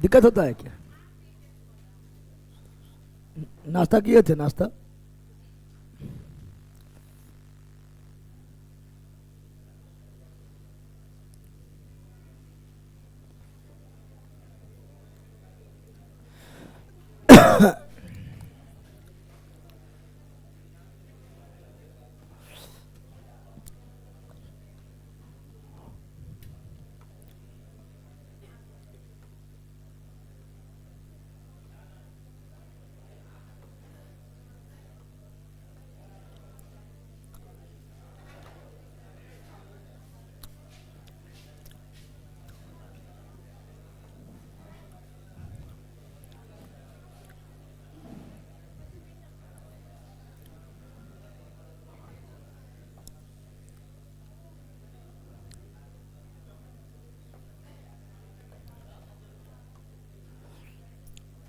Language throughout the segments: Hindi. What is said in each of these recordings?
दिक्कत होता है क्या? नाश्ता किए थे? नाश्ता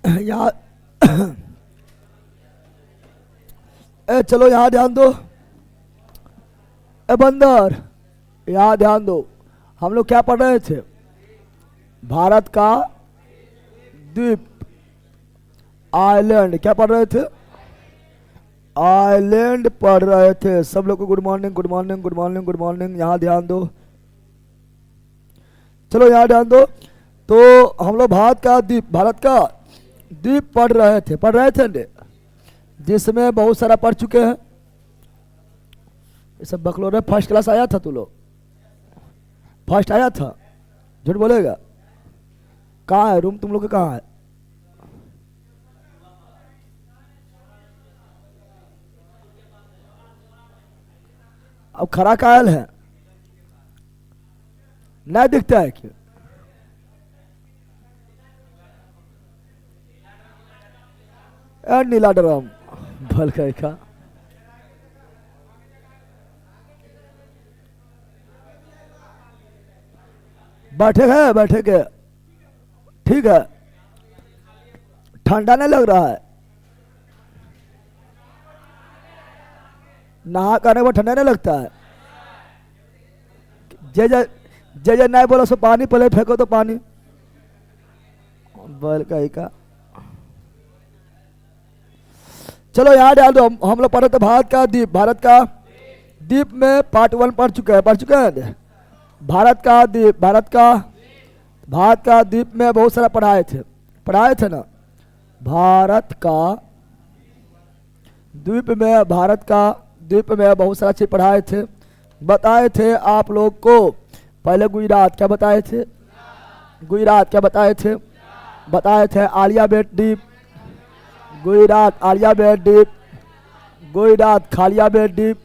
यहाँ चलो यहाँ ध्यान दो। बंदर यहाँ ध्यान दो। हम लोग क्या पढ़ रहे थे? भारत का द्वीप, आइलैंड। क्या पढ़ रहे थे? आइलैंड पढ़ रहे थे। सब लोग को good morning, good morning, good morning, good morning. यहाँ ध्यान दो। चलो यहाँ ध्यान दो। तो हम लोग भारत का द्वीप पढ़ रहे थे जिसमें बहुत सारा पढ़ चुके हैं। ये सब बकलोर है। फर्स्ट क्लास आया था? तू लोग फर्स्ट आया था? झूठ बोलेगा? कहाँ है रूम तुम लोग का? कहाँ है? अब खरा कायल है, नहीं दिखता है क्यों? नीला ड्रम भल का। बैठे के ठीक है। ठंडा नहीं लग रहा है? नहा करने में ठंडा नहीं लगता है? जे नहीं बोला सो पानी पहले फेंको तो पानी बल का। चलो यहाँ डाल दो। हम लोग पढ़े थे भारत का द्वीप में पार्ट 1 पढ़ चुके हैं। भारत का द्वीप में बहुत सारा पढ़ाए थे ना। भारत का द्वीप में बहुत सारा चीज पढ़ाए थे, बताए थे आप लोग को। पहले गुजरात क्या बताए थे? बताए थे आलियाबेट द्वीप, गुजरात आलियाबेट द्वीप, गुजरात खालियाबेट द्वीप,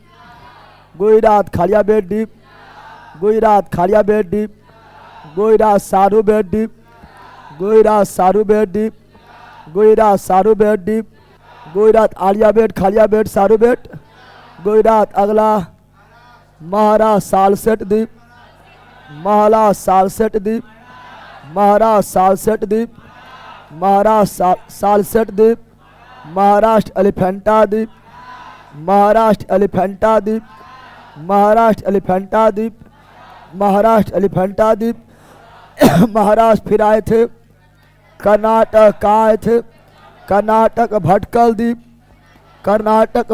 गुजरात सारूबेट द्वीप, गुजरात आलियाबेट, खालियाबेट, सारूबेट, गुजरात। अगला महाराष्ट्र सालसेट द्वीप, महाराष्ट्र एलिफेंटा द्वीप, महाराष्ट्र फिर आए थे। कर्नाटक कहाँ आए थे? कर्नाटक भटकल द्वीप, कर्नाटक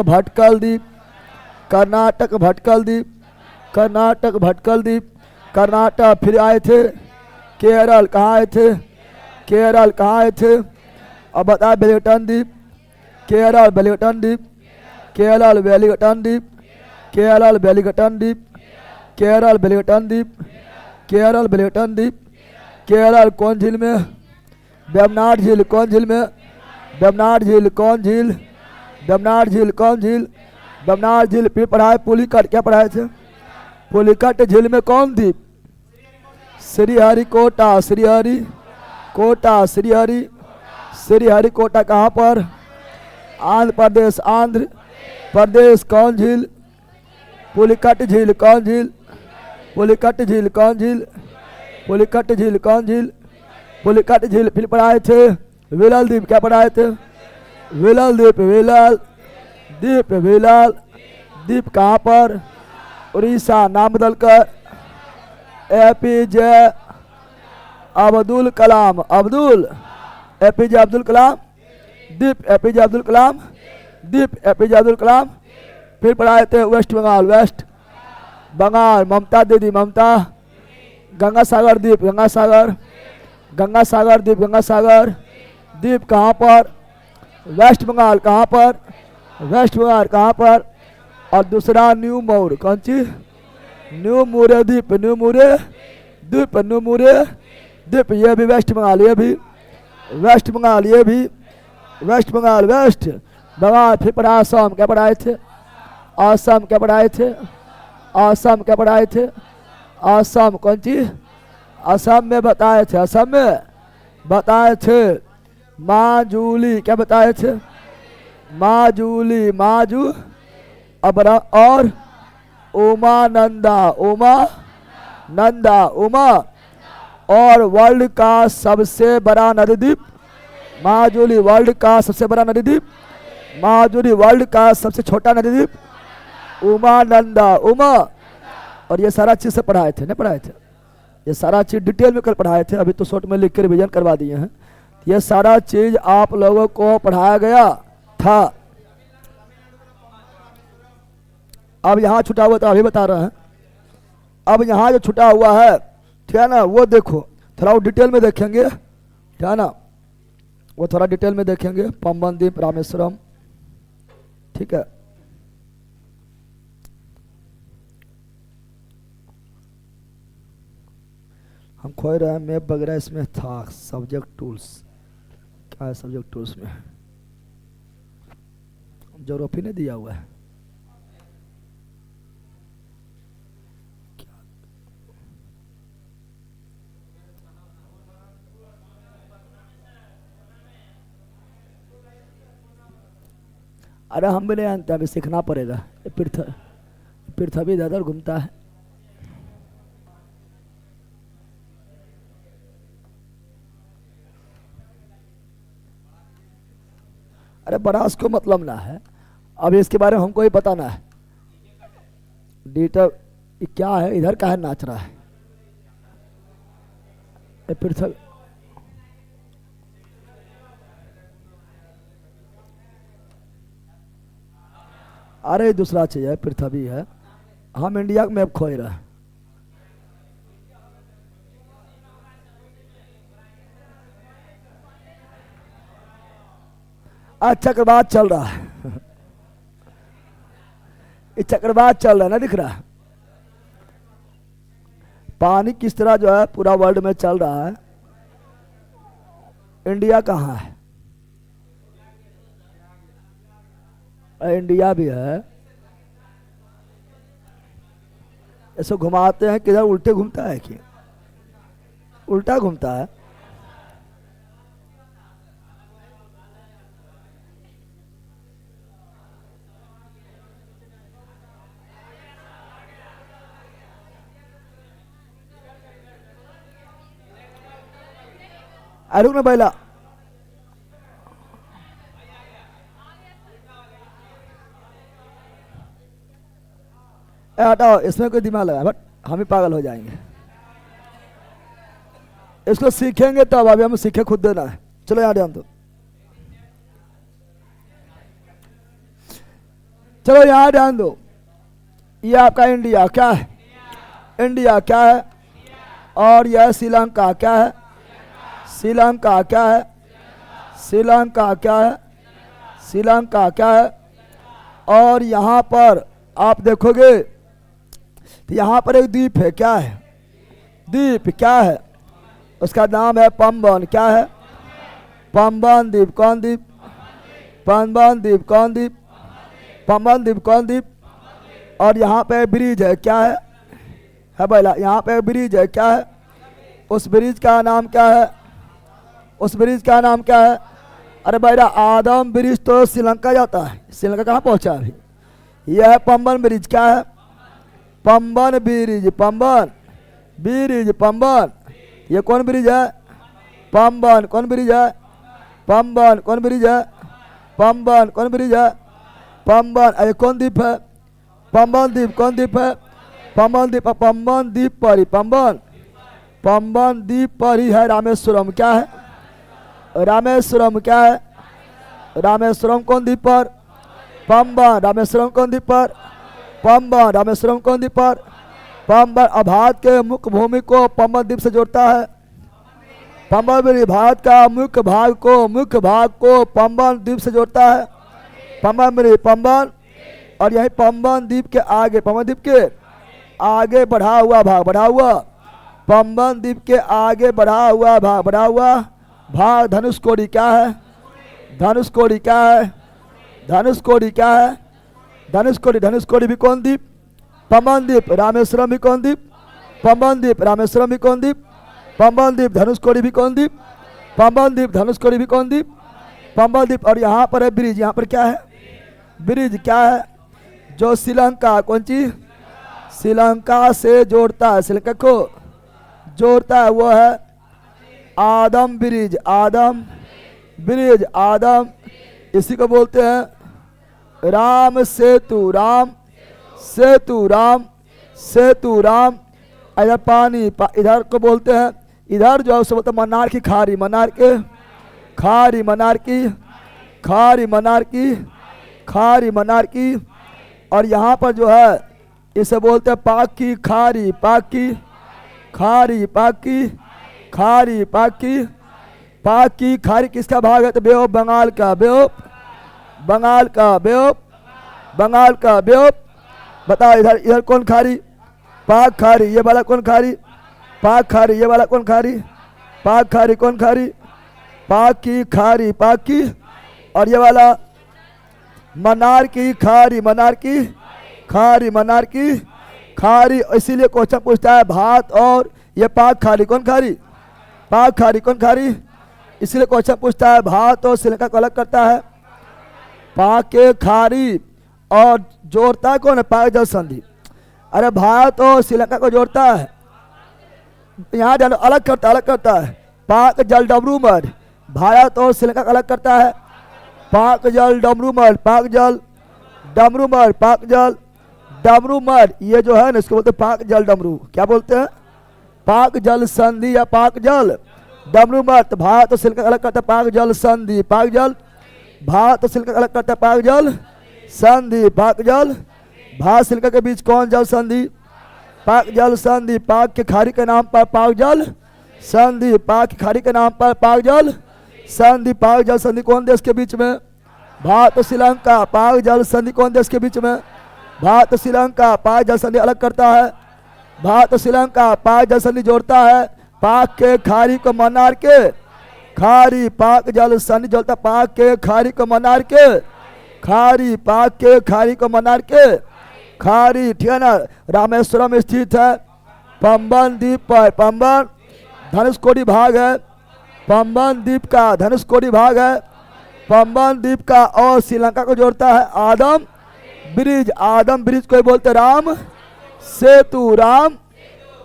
फिर आए थे। केरल कहाँ आए थे? अब बता वेलिंगटन द्वीप, केरल वेलिंगटन द्वीप, केरल कौन झील में? वेम्बनाड झील। कौन झील में? वेम्बनाड झील फिर पढ़ाए। पुलिकट क्या पढ़ाए थे? पुलिकट झील में कौन द्वीप? श्रीहरिकोटा कहाँ पर? आंध्र प्रदेश। कौन झील? पुलिकट झील कौन झील? पुलिकट झील फिर पढ़ाए थे। विलल द्वीप क्या पढ़ाए थे? विलल द्वीप कहाँ पर? उड़ीसा। नाम बदल कर APJ अब्दुल कलाम, अब्दुल एपीजे अब्दुल कलाम, दीप एपीजे अब्दुल कलाम, दीप एपीजे अब्दुल कलाम। फिर पढ़ाए थे वेस्ट बंगाल, वेस्ट बंगाल ममता दीदी, ममता। गंगा सागर दीप, गंगा सागर, गंगा सागर दीप, गंगा सागर। दीप कहाँ पर? वेस्ट बंगाल। कहाँ पर? वेस्ट बंगाल। कहाँ पर? और दूसरा न्यू मोर, कौन सी? न्यू मोरे द्वीप, न्यू मोरे द्वीप, न्यू मोरे द्वीप। ये भी वेस्ट बंगाल, ये भी वेस्ट बंगाल, ये भी वेस्ट बंगाल, वेस्ट बंगाल। फिर पढ़ा असम, क्या पढ़ाए थे? असम क्या पढ़ाए थे? असम क्या पढ़ाए थे? असम कौन सी? असम में बताए थे, असम में बताए थे माजूली, क्या बताए थे? माजूली, माजू अबरा और उमानंदा, उमा नंदा, उमा। और वर्ल्ड का सबसे बड़ा नदी द्वीप माजुली, वर्ल्ड का सबसे बड़ा नदी द्वीप माजुली, वर्ल्ड का सबसे छोटा नदी द्वीप उमानंदा, उमा। और ये सारा चीज़ से पढ़ाए थे, नहीं पढ़ाए थे? ये सारा चीज़ डिटेल में कल पढ़ाए थे, अभी तो शॉर्ट में लिख के रिवीजन करवा दिए हैं। ये सारा चीज़ आप लोगों को पढ़ाया गया था। अब यहाँ छुटा हुआ था, अभी बता रहे हैं। अब यहाँ जो छुटा हुआ है, ठीक है ना, वो देखो थोड़ा, वो डिटेल में देखेंगे, ठीक है ना, वो थोड़ा डिटेल में देखेंगे। पंबन द्वीप, रामेश्वरम, ठीक है। हम खोज रहे हैं मैप वगैरह, इसमें था सब्जेक्ट टूल्स, क्या है सब्जेक्ट टूल्स में? ज्योग्राफी ने दिया हुआ है। अरे हम भी नहीं जानते, अभी सीखना पड़ेगा। पृथ्वी इधर घूमता है। अरे बरास को मतलब ना है, अब इसके बारे में हमको ही पता ना है। डीटर क्या है, इधर का है नाच रहा है पृथ्वी। अरे दूसरा चीज है, पृथ्वी है। हम इंडिया में अब खोज रहे हैं। चक्रवात चल रहा है इस चक्रवात चल रहा है ना, दिख रहा है? पानी किस तरह जो है पूरा वर्ल्ड में चल रहा है। इंडिया कहाँ है? इंडिया भी है। ऐसे घुमाते हैं, किधर उल्टे घूमता है कि उल्टा घूमता है? रुक ना बैला, हटाओ, इसमें कोई दिमाग लगा, बट हम ही पागल हो जाएंगे। इसको सीखेंगे तब, अभी हमें सीखे खुद देना है। चलो यहाँ ध्यान दो, चलो यहाँ ध्यान दो। ये आपका इंडिया क्या है? इंडिया क्या है? और यह श्रीलंका क्या है? श्रीलंका क्या है? श्रीलंका क्या है? श्रीलंका क्या है? और यहाँ पर आप देखोगे तो यहाँ पर एक द्वीप है, क्या है? द्वीप क्या है? उसका नाम है पंबन। क्या है? पंबन द्वीप। कौन द्वीप? पंबन द्वीप। कौन द्वीप? पंबन द्वीप। कौन द्वीप? और यहाँ पे ब्रिज है, क्या है भैया? यहाँ पे ब्रिज है, क्या है? उस ब्रिज का नाम क्या है? उस ब्रिज का नाम क्या है? अरे भैया, आदम ब्रिज तो श्रीलंका जाता है, श्रीलंका कहाँ पहुँचा अभी? यह है पंबन ब्रिज। क्या है? पंबन ब्रिज। पंबन ब्रिज, पंबन। ये कौन ब्रिज है? पंबन। कौन ब्रिज है? पंबन। कौन ब्रिज है? पंबन। कौन ब्रिज है? पंबन। अरे कौन द्वीप है? पंबन द्वीप। कौन द्वीप है? पंबन द्वीप। पंबन द्वीप पर ही पंबन पंबन द्वीप पर ही है रामेश्वरम। क्या है? रामेश्वरम। क्या है? रामेश्वरम कौन द्वीप पर? पंबन। रामेश्वरम कौन द्वीप पर? पंबन। रामेश्वरम कौन द्वीप पर? पंबन। अब भारत के मुख्य भूमि को पंबन द्वीप से जोड़ता है। पंबन ब्रिज भारत का मुख्य भाग को पंबन द्वीप से जोड़ता है। पंबन ब्रिज पंबन, और यही पंबन द्वीप के आगे, पंबन द्वीप के आगे बढ़ा हुआ पंबन द्वीप के आगे बढ़ा हुआ भाग धनुषकोडी। क्या है? धनुषकोडी। क्या है? धनुषकोडी। क्या है? धनुषकोडी। धनुषकोडी भी कौन द्वीप? पंबन द्वीप। रामेश्वरम भी कौन द्वीप? पंबन द्वीप। रामेश्वरम भी कौन द्वीप? पंबन द्वीप। धनुषकोडी भी कौन द्वीप? पंबन द्वीप। धनुषकोडी भी कौन द्वीप? पंबन द्वीप। और यहाँ पर है ब्रिज। यहाँ पर क्या है? ब्रिज। क्या है? जो श्रीलंका, कौन चीज? श्रीलंका से जोड़ता है, श्रीलंका को जोड़ता है, वो है आदम ब्रिज। Adam bridge. आदम, इसी को बोलते हैं राम सेतु। राम सेतु। राम सेतु। राम। इधर पानी, इधर को बोलते हैं, इधर जो है उसे बोलते हैं मन्नार की खाड़ी। मन्नार के खाड़ी। मन्नार की खाड़ी। मन्नार की खाड़ी। मन्नार की। और यहाँ पर जो है इसे बोलते हैं पाक की खाड़ी। पाक की खाड़ी। पाक की खाड़ी। पाक की खाड़ी किसका भाग है? तो बेओप बंगाल का। बेओप बंगाल का। बेओप बंगाल का। बेओप। बताओ इधर, इधर कौन खाड़ी? पाक खाड़ी। ये वाला कौन खाड़ी? पाक खाड़ी। ये वाला कौन खाड़ी? पाक खाड़ी। कौन खाड़ी? पाक की खाड़ी। पाक की। और ये वाला मन्नार की खाड़ी। मन्नार की खाड़ी। मन्नार की खाड़ी। इसीलिए क्वेश्चन पूछता है भारत और ये पाक खाड़ी कौन खाड़ी? पाक खाड़ी कौन खाड़ी? इसीलिए क्वेश्चन पूछता है भारत और श्रीलंका को अलग करता है पाक के खाड़ी, और जोड़ता है कौन है? पाक जल संधि। अरे भारत और श्रीलंका को जोड़ता है, यहाँ जानो अलग करता है पाक जल डमरू मठ। भारत और श्रीलंका को अलग करता है पाक जल डमरू मठ। पाक जल डमरू मठ। पाक जल डमरू मठ। ये जो है ना इसको बोलते हैं पाक जल डमरू। क्या बोलते हैं? पाक जल संधि या पाक जल डमरू मठ। भारत और श्रीलंका अलग करता है पाक जल संधि। पाक जल। भारत और श्रीलंका अलग करता है पाक जल संधि। पाक जल। भारत श्रीलंका के बीच कौन जल संधि? पाक जल संधि। पाक के खाड़ी के नाम पर पाक जल संधि। पाक की खाड़ी के नाम पर पाक जल संधि। पाक जल संधि कौन देश के बीच में? भारत और श्रीलंका। पाक जल संधि कौन देश के बीच में? भारत और श्रीलंका। पाक जल संधि अलग करता है भारत और श्रीलंका। पाक जल संधि जोड़ता है पाक के खाड़ी को मन्नार के खाड़ी। पाक जल संधि जोड़ता पाक के खाड़ी को मन्नार के खाड़ी। पाक के खाड़ी को मन्नार के खाड़ी। ठीक है ना? रामेश्वरम स्थित है पंबन द्वीप पर। पंबन धनुषकोडी भाग है पंबन द्वीप का। धनुषकोडी भाग है पंबन द्वीप का, और श्रीलंका को जोड़ता है आदम ब्रिज। आदम ब्रिज को बोलते राम सेतु। राम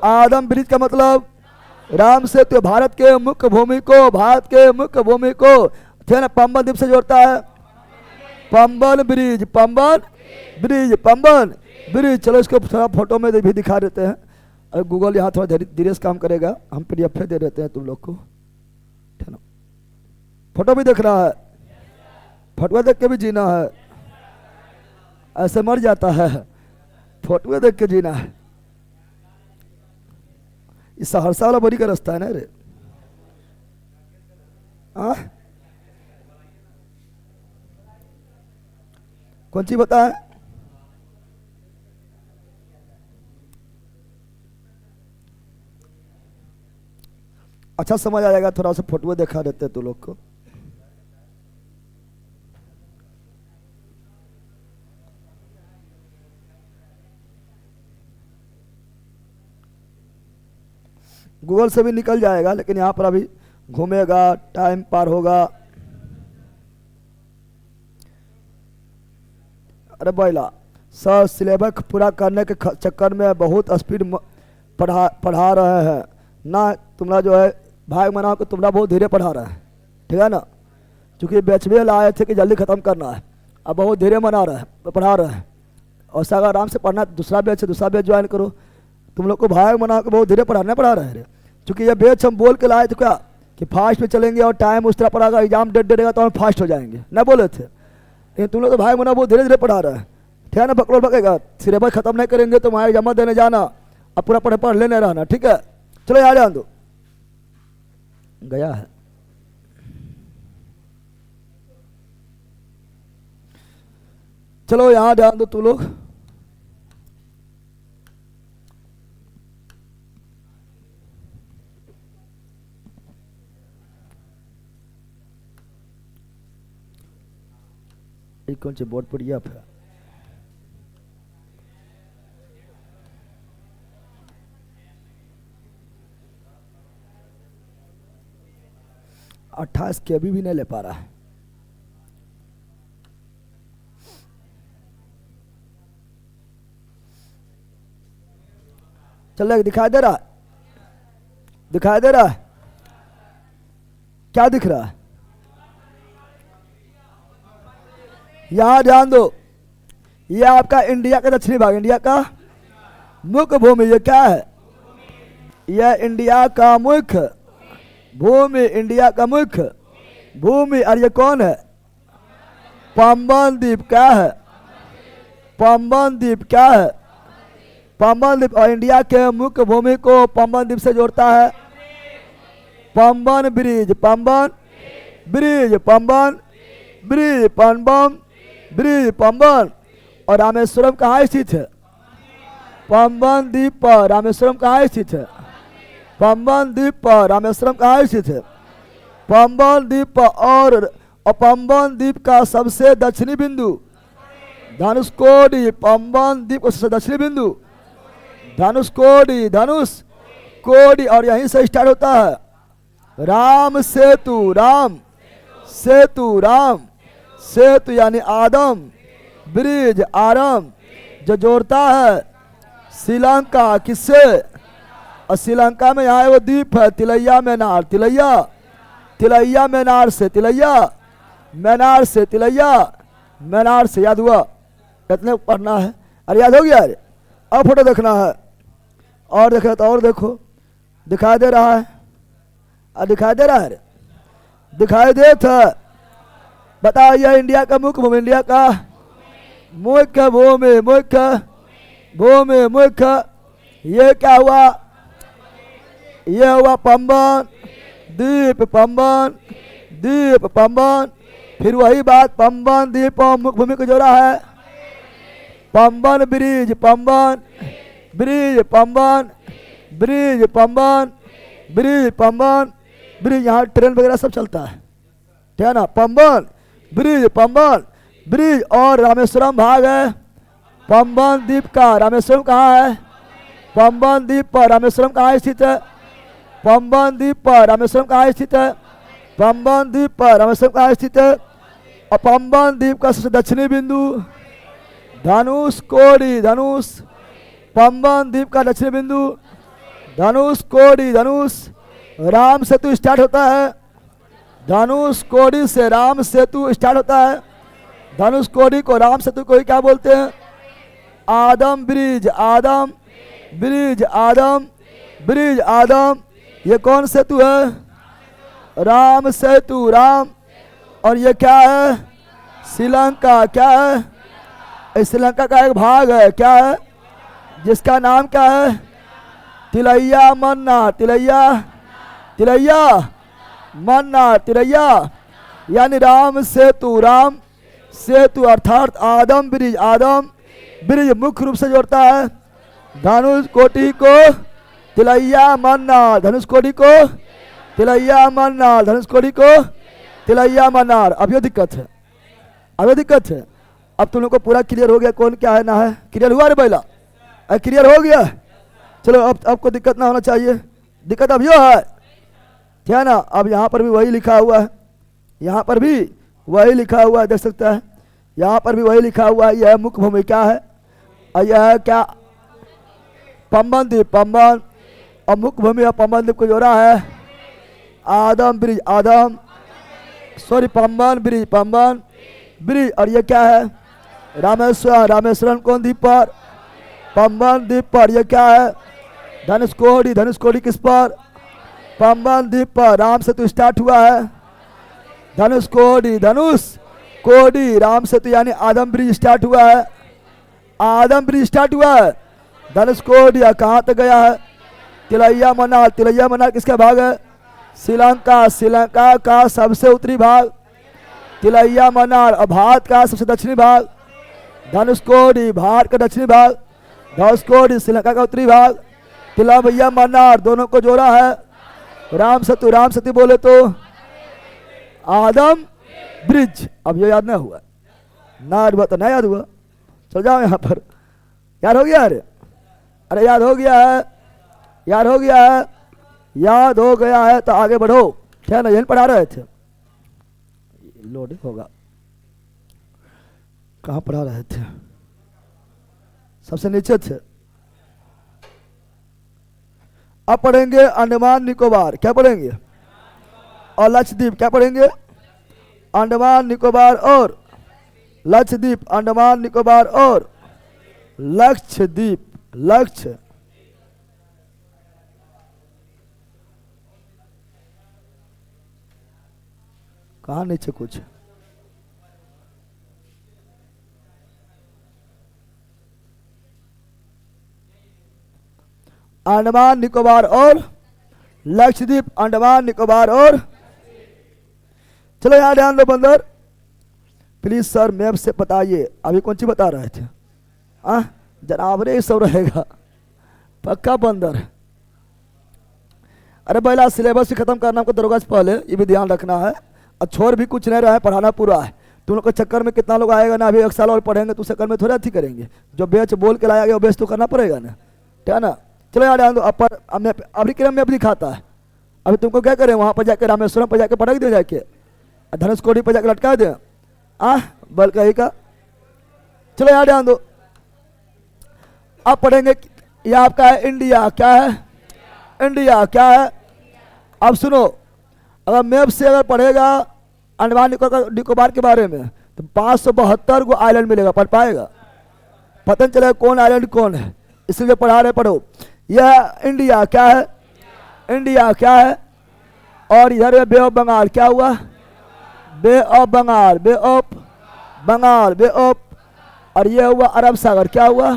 आदम ब्रिज का मतलब राम सेतु। भारत के मुख्य भूमि को थे ना पंबन द्वीप से जोड़ता है Pamban bridge. Pamban bridge. Pamban bridge. चलो इसको थोड़ा फोटो में भी दिखा देते हैं। और गूगल यहाँ थोड़ा धीरे से काम करेगा, हम PDF दे देते हैं तुम लोग को। ठीक ना? फोटो भी देख रहा है, फोटो देख के भी जीना है, ऐसे मर जाता है। फोटो देख के जीना है। इस सहरसा वाला बड़ी का रास्ता है ना रे? कौन सी बताए? अच्छा समझ आ जाएगा, थोड़ा सा फोटो दिखा देते हैं तू लोग को। गूगल से भी निकल जाएगा, लेकिन यहाँ पर अभी घूमेगा, टाइम पार होगा। अरे बैला सर, सिलेबस पूरा करने के चक्कर में बहुत स्पीड पढ़ा रहे हैं ना। तुम्हारा जो है भाग मनाओ कि तुम्हारा बहुत धीरे पढ़ा रहा है, ठीक है ना? क्योंकि बैच में लाए थे कि जल्दी ख़त्म करना है, अब बहुत धीरे मना रहे हैं, पढ़ा रहे हैं। और अगर आराम से पढ़ना दूसरा बैच ज्वाइन करो। तुम लोग को भाग मना के बहुत धीरे पढ़ा रहे हैं। चूंकि ये बेच हम बोल के लाए थे क्या कि फास्ट में चलेंगे और टाइम उस तरह पड़ेगा, एग्जाम डेट देगा तो हम फास्ट हो जाएंगे, ना बोले थे। लेकिन तुम लोग तो भाई मुना वो धीरे धीरे पढ़ा रहा है, ठीक है ना, पकड़ पकेगा, सिलेबस खत्म नहीं करेंगे तो वहाँ जमा देने जाना, अब पूरा पढ़ लेने रहना, ठीक है। चलो यहाँ जान दो, गया है। चलो यहाँ ध्यान दो तू लोग। कौन से बोर्ड पर यह है? अट्ठाईस के अभी भी नहीं ले पा रहा है। चल दिखाई दे रहा है, दिखाई दे रहा है, क्या दिख रहा है? यहां ध्यान दो, ये आपका इंडिया का दक्षिणी भाग, इंडिया का मुख्य भूमि, ये क्या है? यह इंडिया का मुख्य भूमि, इंडिया का मुख्य भूमि। और ये कौन है? पंबन द्वीप। क्या है? पंबन द्वीप। क्या है? पंबन द्वीप। और इंडिया के मुख्य भूमि को पंबन द्वीप से जोड़ता है Pamban bridge, Pamban bridge, Pamban bridge, Pamban bridge, Pamban. और रामेश्वरम कहाँ स्थित है? पंबन द्वीप पर। रामेश्वरम कहाँ स्थित है? पंबन द्वीप पर। रामेश्वरम कहाँ स्थित है? पंबन द्वीप पर। और पंबन द्वीप का सबसे दक्षिणी बिंदु धनुषकोडी। पंबन द्वीप का सबसे दक्षिणी बिंदु धनुषकोडी, धनुष कोडी। और यहीं से स्टार्ट होता है राम सेतु, राम सेतु, राम सेतु यानी आदम ब्रिज, आरम, जो जोड़ता है श्रीलंका किससे? और श्रीलंका में यहाँ वो द्वीप है तिलैया मैनार, तिलैया, तिलैया मैनार से, तिलैया मैनार से, तिलैया मैनार से। याद हुआ? कितने पढ़ना है? अरे याद हो गया? अरे अब फोटो देखना है, और देख तो और देखो, दिखाई दे रहा है? दिखाई दे रहा है? दिखाई दे था? बताओ, यह इंडिया का मुख्य भूमि, इंडिया का मुख्य भूमि, मुख्य भूमि, मुख्य। ये क्या हुआ? ये हुआ पंबन द्वीप, पंबन द्वीप, पंबन। फिर वही बात, पंबन द्वीप और मुख्य भूमि को जोड़ा है Pamban bridge, Pamban bridge, Pamban bridge, Pamban bridge, Pamban bridge. यहाँ ट्रेन वगैरह सब चलता है, ठीक है ना? Pamban bridge, Pamban bridge. और रामेश्वरम भाग है पंबन द्वीप का। रामेश्वरम कहाँ है? पंबन द्वीप पर। रामेश्वरम कहाँ स्थित है? पंबन द्वीप पर। रामेश्वरम कहाँ स्थित है? पंबन द्वीप पर। रामेश्वरम कहाँ स्थित है? और पंबन द्वीप का सबसे दक्षिणी बिंदु धनुषकोडी, धनुष। पंबन द्वीप का दक्षिणी बिंदु धनुषकोडी, धनुष। राम सेतु स्टार्ट होता है धनुषकोडी से, राम सेतु स्टार्ट होता है धनुषकोडी को। राम सेतु को ही क्या बोलते हैं? Adam bridge, Adam bridge, Adam bridge, Adam. ये कौन सेतु है? राम सेतु, राम। और ये क्या है? श्रीलंका। क्या है? श्रीलंका का एक भाग है, क्या है? जिसका नाम क्या है? तिलैया मन्नार, तिलैया, तिलैया मन्नार, तिलैया यानी राम सेतु, राम सेतु अर्थात आदम ब्रिज, आदम ब्रिज मुख्य रूप से जोड़ता है धनुषकोडी को तिलैया मन्नार, धनुषकोडी को तिलैया मन्नार, धनुषकोडी को तिलैया मन्नार। अब ये दिक्कत है, अब ये दिक्कत है। अब तुम लोग को पूरा क्लियर हो गया कौन क्या है ना है? क्लियर हुआ रे बैला? क्लियर हो गया? चलो अब आपको दिक्कत ना होना चाहिए। दिक्कत अब यह है, ठीक है ना? अब यहाँ पर भी वही लिखा हुआ है, यहाँ पर भी वही लिखा हुआ है, देख सकता है यहाँ पर भी वही लिखा हुआ है। यह मुख्य भूमि क्या है? और यह क्या? पंबन द्वीप, पंबन। और मुख्य भूमि और पंबन द्वीप को जोड़ा है Adam bridge, Adam sorry Pamban bridge, Pamban bridge. और ये क्या है? रामेश्वरम, रामेश्वरम कौन द्वीप पर? पंबन द्वीप पर। ये क्या है? धनुषकोडी, धनुषकोडी किस पर? पंबन द्वीप पर राम सेतु स्टार्ट हुआ है। धनुष कोडी राम सेतु यानी आदम ब्रिज स्टार्ट हुआ है। आदम ब्रिज स्टार्ट हुआ है। धनुष कोडी कहाँ तक गया है? तिलैया मनार किसका भाग है? श्रीलंका का सबसे उत्तरी भाग तिलैया मनार और भारत का सबसे दक्षिणी भाग धनुष कोडी भारत का दक्षिणी भाग, धनुष कोडी श्रीलंका का उत्तरी भाग, तिलैया मनार दोनों को जोड़ा है। राम सेतु बोले तो आदम ब्रिज। अब ये याद नहीं हुआ ना तो नहीं याद हुआ, चल जाओ यहाँ पर। याद हो गया? अरे याद हो गया है तो आगे बढ़ो। ठीक है ना, यही पढ़ा रहे थे। लोडिंग होगा, कहाँ पढ़ा रहे थे? सबसे नीचे थे। अब पढ़ेंगे अंडमान निकोबार। क्या पढ़ेंगे? और लक्षद्वीप। क्या पढ़ेंगे? अंडमान निकोबार और लक्षद्वीप। अंडमान निकोबार और लक्षद्वीप। लक्ष्य कहाँ नीचे कुछ अंडमान निकोबार और लक्षद्वीप। अंडमान निकोबार और चलो यहाँ ध्यान दो बंदर। प्लीज सर मैप से बताइए। अभी कौन सी बता रहे थे? जनावरे ही सब रहेगा पक्का बंदर। अरे पहला सिलेबस भी खत्म करना हमको दरोगा से पहले, ये भी ध्यान रखना है। और छोड़ भी कुछ नहीं रहा है, पढ़ाना पूरा है। तुम लोग के चक्कर में कितना लोग आएगा ना, अभी 1 साल और पढ़ेंगे तो चक्कर में थोड़ा अच्छी करेंगे। जो बेच बोल के लाया गया वो बेच तो करना पड़ेगा ना, ठीक है ना। चलो यार ध्यान दो। अभी क्रम में अब दिखाता है। अभी तुमको क्या करें? वहाँ पर जाकर रामेश्वरम पर जाकर पटक दे, जाके धनुष कोडी पर जाकर लटका दे बल कहीं का। चलो यार ध्यान दो। अब पढ़ेंगे ये आपका है इंडिया। क्या है? इंडिया क्या है? अब सुनो, अगर मैप से अगर पढ़ेगा अंडमान निकोबार के बारे में तो 572 को आइलैंड मिलेगा। पढ़ पाएगा? पता नहीं चलेगा कौन आइलैंड कौन है, इसलिए पढ़ा रहे। पढ़ो। यह इंडिया क्या है? इंडिया क्या है? और इधर बे ऑफ बंगाल। क्या हुआ? Bay of Bengal, bay of Bengal, bay of. और ये हुआ अरब सागर। क्या हुआ?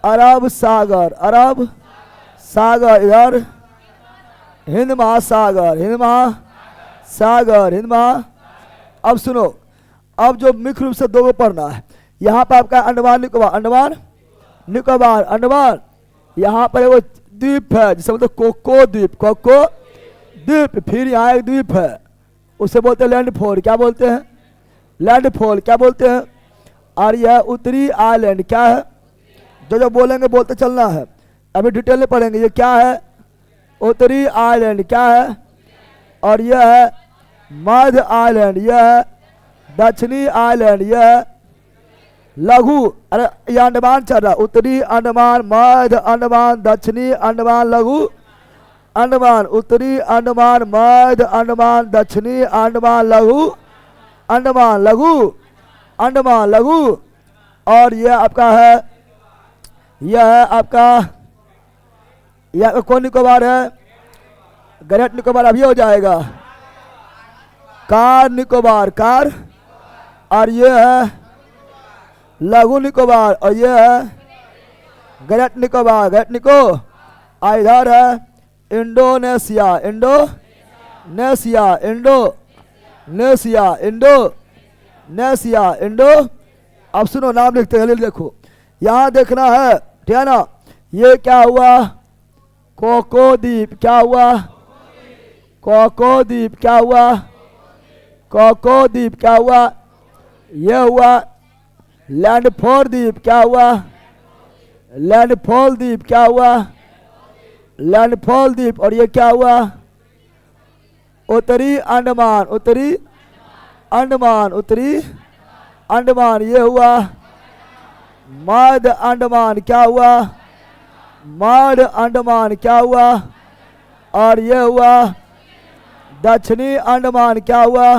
अरब सागर, अरब सागर। इधर हिंद महासागर, हिंद महासागर, हिंद महा। अब सुनो, अब जो मुख्य रूप से 2 को पढ़ना है। यहाँ पर आपका अंडमान निकोबार, अंडमान निकोबार, अंडमान। यहाँ पर वो द्वीप है जिसे बोलते कोको द्वीप, कोको द्वीप। फिर यहाँ एक द्वीप है, उसे बोलते हैं लैंडफॉल। क्या बोलते हैं? लैंडफॉल। क्या बोलते हैं? और यह उत्तरी आइलैंड। क्या है? जो बोलेंगे बोलते चलना है, अभी डिटेल में पढ़ेंगे। ये क्या है? उत्तरी आइलैंड। क्या है? और यह है मध्य आइलैंड, यह है दक्षिणी आइलैंड, यह है लघु। अरे ये अंडमान चल रहा। उत्तरी अंडमान, मध्य अंडमान, दक्षिणी अंडमान, लघु अंडमान। उत्तरी अंडमान, मध्य अंडमान, दक्षिणी अंडमान, लघु अंडमान, लघु अंडमान, लघु। और यह आपका है, यह है आपका, यह कौन निकोबार है? ग्रेट निकोबार। अभी हो जाएगा कार निकोबार, कार। और यह है लघु निकोबार। और यह है ग्रेट निकोबार, ग्रेट निको। इधर है Indonesia, Indonesia, Indonesia, Indonesia, Indo. अब सुनो, नाम लिखते हैं, देखो यहाँ देखना है, ठीक है ना। ये क्या हुआ? कोको द्वीप। क्या हुआ? कोको द्वीप। क्या हुआ? कोको द्वीप। क्या हुआ? ये हुआ लैंडफॉल द्वीप। क्या हुआ? लैंडफॉल द्वीप। क्या हुआ? लैंडफॉल द्वीप। और ये क्या हुआ? उत्तरी अंडमान, उत्तरी अंडमान, उत्तरी अंडमान। ये हुआ मध्य अंडमान। क्या हुआ? मध्य अंडमान। क्या हुआ? और ये हुआ दक्षिणी अंडमान। क्या हुआ?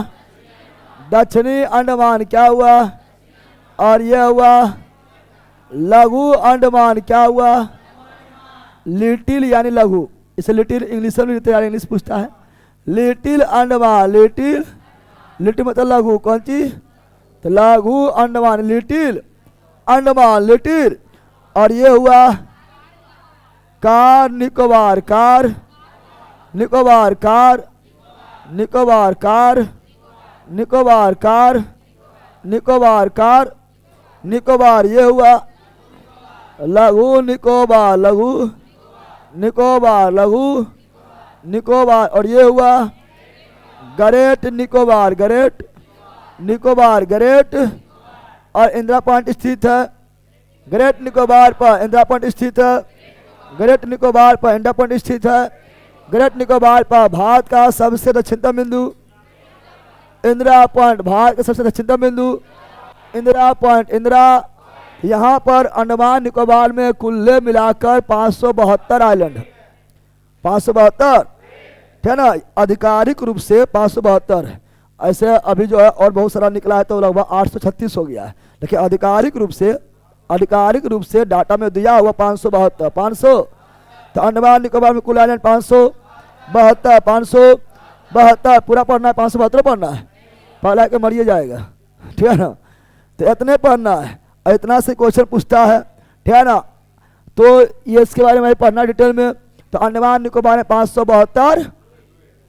दक्षिणी अंडमान। क्या हुआ? और ये हुआ लघु अंडमान। क्या हुआ? लिटिल यानी लघु, इसे लिटिल इंग्लिश में तैयार इंग्लिश पूछता है। लिटिल अंडमान, लिटिल लिटिल मतलब लघु, कौन चीज? तो लघु अंडमान, लिटिल अंडमान, लिटिल। और ये हुआ car Nicobar, car Nicobar, car Nicobar, car Nicobar, car Nicobar, car Nicobar. ये हुआ लघु निकोबार, लघु निकोबार, लघु निकोबार। और ये हुआ great Nicobar, great Nicobar, great. और इंदिरा पॉइंट स्थित है ग्रेट निकोबार पर, इंदिरा पॉइंट स्थित है ग्रेट निकोबार पर, इंदिरा पॉइंट स्थित है ग्रेट निकोबार पर। भारत का सबसे दक्षिणतम बिंदु इंदिरा पॉइंट, भारत का सबसे दक्षिणतम बिंदु इंदिरा पॉइंट, इंदिरा। यहाँ पर अंडमान निकोबार में कुल्ले मिलाकर 572 आइलैंड है, 572, ठीक है ना। आधिकारिक रूप से 572 है, ऐसे अभी जो है और बहुत सारा निकला है तो लगभग 836 हो गया है, लेकिन आधिकारिक रूप से डाटा में दिया हुआ 572, 500। तो अंडमान निकोबार में कुल आइलैंड 572, 572 पूरा पढ़ना है, 572 पढ़ना है, पढ़ा के मरिए जाएगा, ठीक है ना। तो इतने पढ़ना है, इतना से क्वेश्चन पूछता है, ठीक है ना। तो ये इसके बारे में पढ़ना डिटेल में। तो अंडमान निकोबार में 572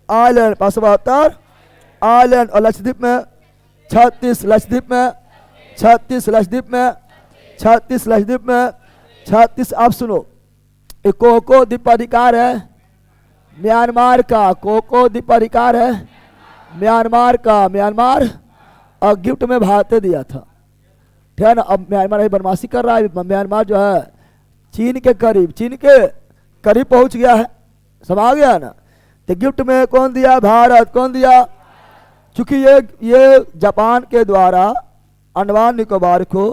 आइलैंड, 572 आइलैंड। और लक्षद्वीप में 36, लक्षद्वीप में 36, लक्षद्वीप में 36, लक्षद्वीप में 36। आप सुनो, कोको द्वीपाधिकार है म्यांमार का, कोको द्वीपाधिकार है म्यांमार का, म्यांमार। और गिफ्ट में भारत ने दिया था, ठीक है ना। अब म्यांमार बदमाशी कर रहा है, म्यांमार जो है चीन के करीब पहुंच गया है, समा गया ना। तो गिफ्ट में कौन दिया? भारत। कौन दिया? चूंकि ये जापान के द्वारा अंडमान निकोबार को,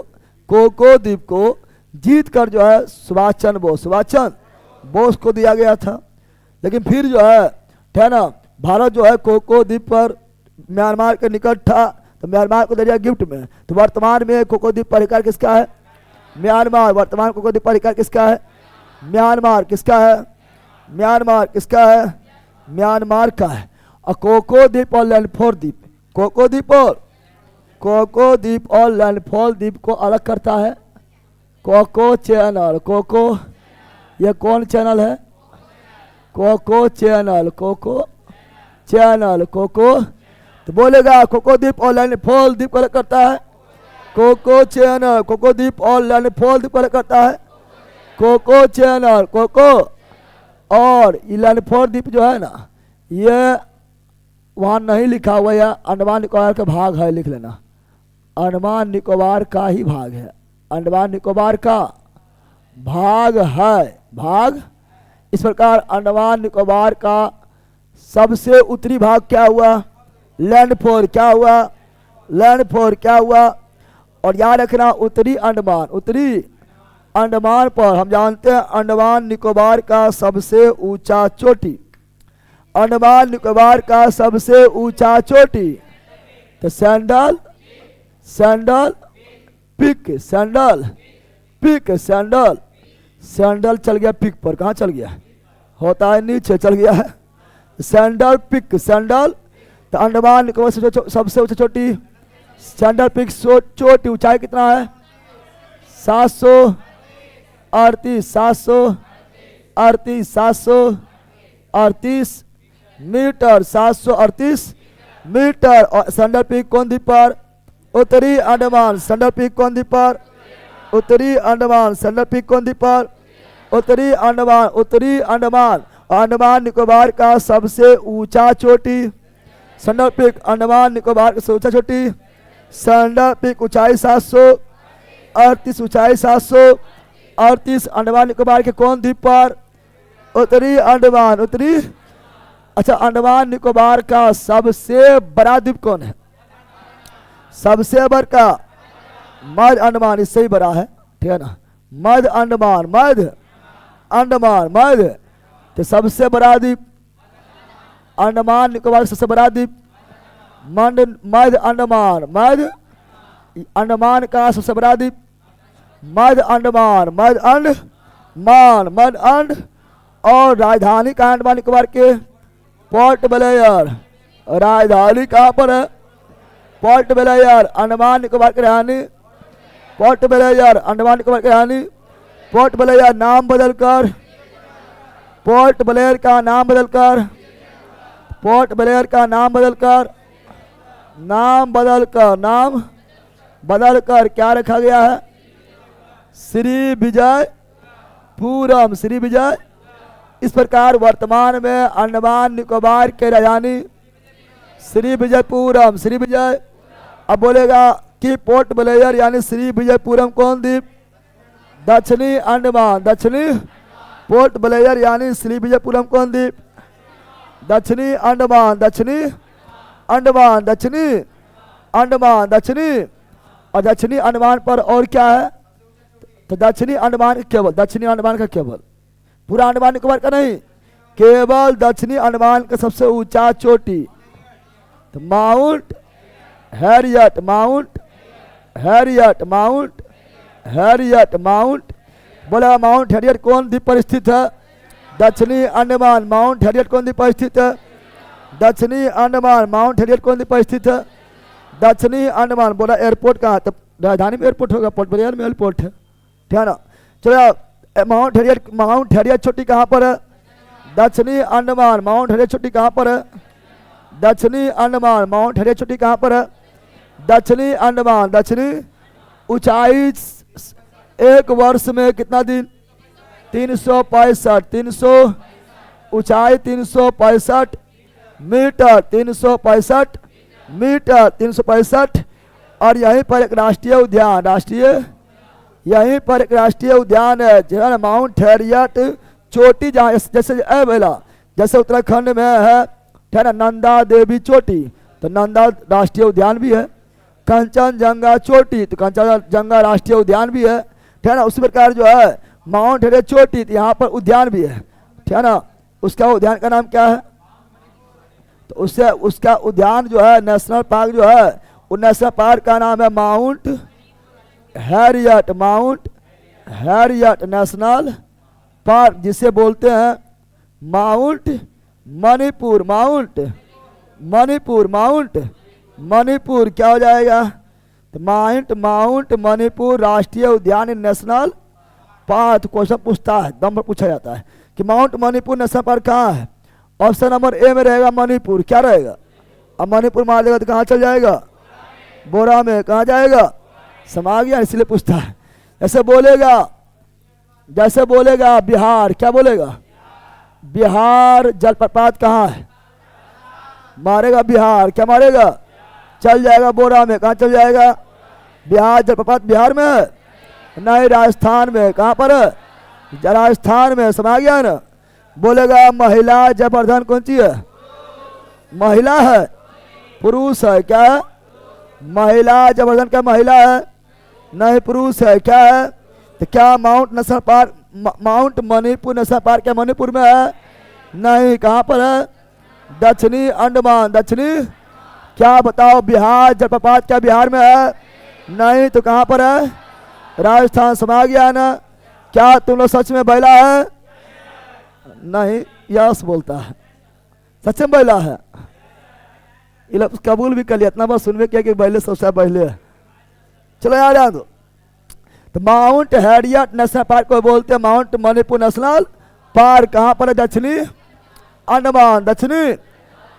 कोको द्वीप को जीत कर जो है सुभाष चंद्र बोस को दिया गया था। लेकिन फिर जो है, ठीक है ना, भारत जो है कोको द्वीप पर म्यांमार के निकट था तो म्यांमार को दे दिया गिफ्ट में। तो वर्तमान में कोको द्वीप पर अधिकार किसका है? म्यांमार। वर्तमान कोको द्वीप पर अधिकार किसका है? म्यांमार। किसका है? म्यांमार। किसका है? म्यांमार का है। और कोको द्वीप और लैंडफोर द्वीप, कोको द्वीप और लैंडफॉल द्वीप को अलग करता है कोको चैनल। कोको, ये कौन चैनल है? Coco channel, Coco channel, Coco. तो बोलेगा कोको द्वीप और लैंडफॉल द्वीप को अलग करता है कोको चैनल, कोको द्वीप और लैंडफॉल द्वीप को अलग करता है कोको चैनल, कोको। और ये लैंडफॉल द्वीप जो है ना, ये वहाँ नहीं लिखा हुआ, या अंडमान निकोबार का भाग है, लिख लेना, अंडमान निकोबार का ही भाग है, अंडमान निकोबार का भाग है, भाग। इस प्रकार अंडमान निकोबार का सबसे उत्तरी भाग क्या हुआ? लैंडफॉल। क्या हुआ? लैंडफॉल क्या हुआ? और याद रखना उत्तरी अंडमान पर हम जानते हैं अंडमान निकोबार का सबसे ऊंचा चोटी, अंडमान निकोबार का सबसे ऊंचा चोटी तो सैंडल पिक, सैंडल चल गया पिक पर। कहाँ चल गया? होता है नीचे, चल गया है सैंडल पिक, सैंडल। तो अंडमान निकोबार सबसे ऊंची चोटी सैंडल पिक, चोटी ऊंचाई कितना है? 738 मीटर, 738 मीटर। और सैंडल पीक कौन द्वीप पर? उत्तरी अंडमान। सैंडल पीक कौन द्वीप पर? उत्तरी अंडमान। सैंडल पीक कौन द्वीप पर? उत्तरी अंडमान, उत्तरी अंडमान। अंडमान निकोबार का सबसे ऊंचा चोटी सैंडल पीक, अंडमान निकोबार का सबसे ऊंचा चोटी सैंडल पीक, ऊंचाई 738, ऊंचाई 738। अंडमान निकोबार के कौन द्वीप पर? उत्तरी अंडमान, उत्तरी। अच्छा, अंडमान निकोबार का सबसे बड़ा द्वीप कौन है? सबसे बड़ा मध्य अंडमान, इससे ही बड़ा है, ठीक है ना। मध्य अंडमान, मध्य अंडमान, मध्य। तो सबसे बड़ा द्वीप अंडमान निकोबार का सबसे बड़ा द्वीप मध्य अंडमान, मध्य अंडमान का सबसे बड़ा द्वीप मध्य अंडमान, मध्य अंडमान, मध्य अंड। और राजधानी कहाँ अंडमान निकोबार के? Port Blair. राजधानी कहाँ पर है? Port Blair. अंडमान निकोबार की राजधानी पोर्ट ब्लेयर। अंडमान निकोबार की राजधानी पोर्ट ब्लेयर। नाम बदलकर पोर्ट ब्लेयर का नाम बदलकर पोर्ट ब्लेयर का नाम बदलकर नाम बदलकर क्या रखा गया है? श्री विजयपुरम। श्री विजय। इस प्रकार वर्तमान में अंडमान निकोबार के राजधानी श्री विजयपुरम। श्री विजय। अब बोलेगा कि पोर्ट ब्लेयर यानी श्री विजयपुरम कौन द्वीप? दक्षिणी अंडमान। दक्षिणी पोर्ट ब्लेयर यानी श्री विजयपुरम कौन द्वीप? दक्षिणी अंडमान। दक्षिणी अंडमान। दक्षिणी अंडमान। दक्षिणी और दक्षिणी अंडमान पर और क्या है? तो दक्षिणी अंडमान केवल दक्षिणी अंडमान का केवल, पूरा अंडमान निकोबार का नहीं, केवल दक्षिणी अंडमान का सबसे ऊंचा चोटी तो mount Harriet. Mount Harriet. Mount Harriet. Mount बोला माउंट हैरियट कौन द्वीप पर स्थित है? दक्षिणी अंडमान। माउंट हैरियट कौन द्वीप पर स्थित है? दक्षिणी अंडमान। माउंट हैरियट कौन द्वीप पर स्थित है? दक्षिणी अंडमान। बोला एयरपोर्ट कहाँ? तो राजधानी में एयरपोर्ट होगा, पोर्ट ब्लेयर में एयरपोर्ट है, ठीक है ना। चलो माउंट हैरियट चोटी कहाँ पर है? दक्षिणी अंडमान। माउंट हैरियट चोटी कहाँ पर है? दक्षिणी अंडमान। माउंट हैरियट चोटी कहाँ पर है? दक्षिणी अंडमान। दक्षिणी ऊंचाई एक वर्ष में कितना दिन? 365। 300 ऊंचाई 365 मीटर। 365 मीटर। 365। और यहीं पर एक राष्ट्रीय उद्यान यहीं पर एक राष्ट्रीय उद्यान है जो है माउंट हैरियट चोटी, जहाँ जैसे बोला जैसे उत्तराखंड में है ना नंदा देवी चोटी, तो नंदा राष्ट्रीय उद्यान भी है। कंचनजंगा चोटी तो कंचनजंगा राष्ट्रीय उद्यान भी है, ठीक है ना। उसी प्रकार जो है माउंट हैरियट चोटी तो यहाँ पर उद्यान भी है, ठीक है ना। उसका उद्यान का नाम क्या है? तो उससे उसका उद्यान जो है नेशनल पार्क जो है उस नेशनल पार्क का नाम है mount Harriet. Mount Harriet national park, जिसे बोलते हैं mount Manipur. Mount Manipur. Mount Manipur क्या हो जाएगा? तो माउंट मणिपुर राष्ट्रीय उद्यान नेशनल पार्क। क्वेश्चन पूछता है, दम पर पूछा जाता है कि माउंट मणिपुर नेशनल पार्क कहाँ है? ऑप्शन नंबर ए में रहेगा मणिपुर। क्या रहेगा? अब मणिपुर मार देगा तो कहाँ चल जाएगा? बोरा में। कहाँ जाएगा? समा गया, इसलिए पूछता है। जैसे बोलेगा बिहार, क्या बोलेगा? बिहार जलप्रपात कहाँ है? मारेगा बिहार। क्या मारेगा? चल जाएगा बोरा में। कहाँ चल जाएगा? बिहार जलप्रपात बिहार में है? नहीं, राजस्थान में। कहाँ पर है? राजस्थान में। समा गया ना। बोलेगा महिला जबरदन कौन सी है? महिला है, पुरुष है? क्या है? महिला जबरदन क्या महिला है? नहीं, पुरुष है। क्या है? तो क्या mount national park mount Manipur national park क्या मणिपुर में है? नहीं। कहाँ पर है? दक्षिणी अंडमान। दक्षिणी क्या बताओ? बिहार जलप्रपात क्या बिहार में है? नहीं। तो कहाँ पर है? राजस्थान। समा गया ना। क्या तुम लोग सच में बैला है? नहीं, यस बोलता है। सच में बैला है। ये लोग कबूल भी कर लिया, इतना बार सुनवे किया कि बैले सबसे बैले है। चलो यार याद दो। तो माउंट हैरियट नेशनल पार्क को बोलते हैं माउंट मणिपुर नेशनल पार्क। कहाँ पर है? दक्षिणी अंडमान। दक्षिणी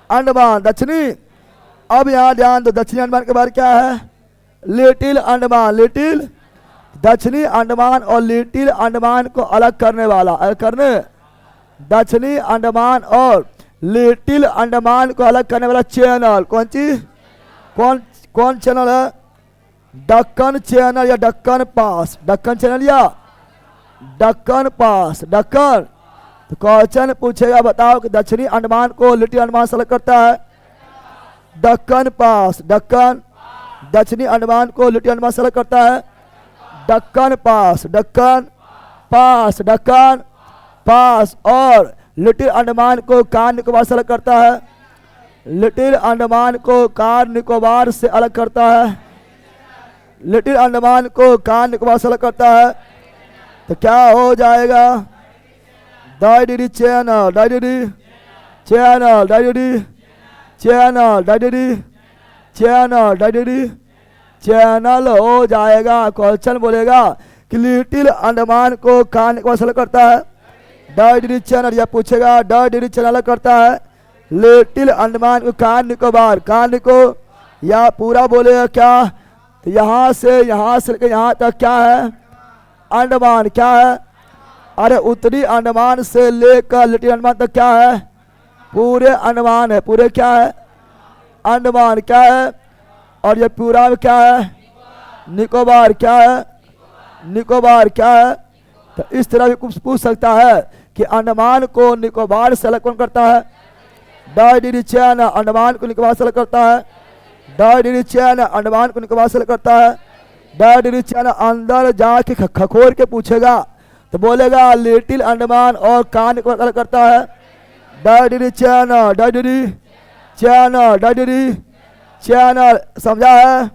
अंडमान। दक्षिणी। अब यहाँ ध्यान दो, दक्षिणी अंडमान के बारे क्या है? लिटिल अंडमान। लिटिल दक्षिणी अंडमान और लिटिल अंडमान को अलग करने वाला दक्षिणी अंडमान और लिटिल अंडमान को अलग करने वाला चैनल कौन चीज? कौन चैनल है? दक्कन चैनल या दक्कन पास? दक्कन चैनल या दक्कन पास? दक्कन। तो क्वेश्चन पूछेगा, बताओ कि दक्षिणी अंडमान को लिटिल अंडमान से अलग करता है दक्कन पास। दक्कन। दक्षिणी अंडमान को लिटिल अंडमान से अलग करता है दक्कन पास। दक्कन पास। दक्कन पास। और लिटिल अंडमान को कार निकोबार से अलग करता है लिटिल अंडमान को कार निकोबार से अलग करता है लिटिल अंडमान को कार निकोबार से अलग करता है। तो क्या हो जाएगा? डायडी चैनल, डायडी चैनल, डायडी चैनल, डायडी चैनल, डायडी चैनल हो जाएगा। क्वेश्चन बोलेगा कि लिटिल अंडमान को कहाँ निकोबार करता है? डायडी चैनल। या पूछेगा डायडी चैनल करता है लिटिल अंडमान को कहाँ निकोबार, कहाँ निको, या पूरा बोलेगा क्या? तो यहाँ से लेकर यहाँ तक क्या है? अंडमान। क्या है? अरे उत्तरी अंडमान से लेकर लिटिल अंडमान तक क्या है? पूरे अंडमान है। पूरे क्या है? अंडमान। क्या है? और ये पूरा में क्या है? निकोबार। क्या है? निकोबार। क्या है? तो इस तरह भी कुछ पूछ सकता है कि अंडमान को निकोबार से अलग कौन करता है? डायडी चैनल अंडमान को निकोबार से अलग करता है। डायडी चैनल अंडमान को निकोबार से अलग करता है। डायडी चैनल अंदर जाके खखोर के पूछेगा तो बोलेगा लिटिल अंडमान और कहाँ निकोबार अलग करता है? डायडी चैनल, डायडी चैनल, डायडी चैनल। समझा है?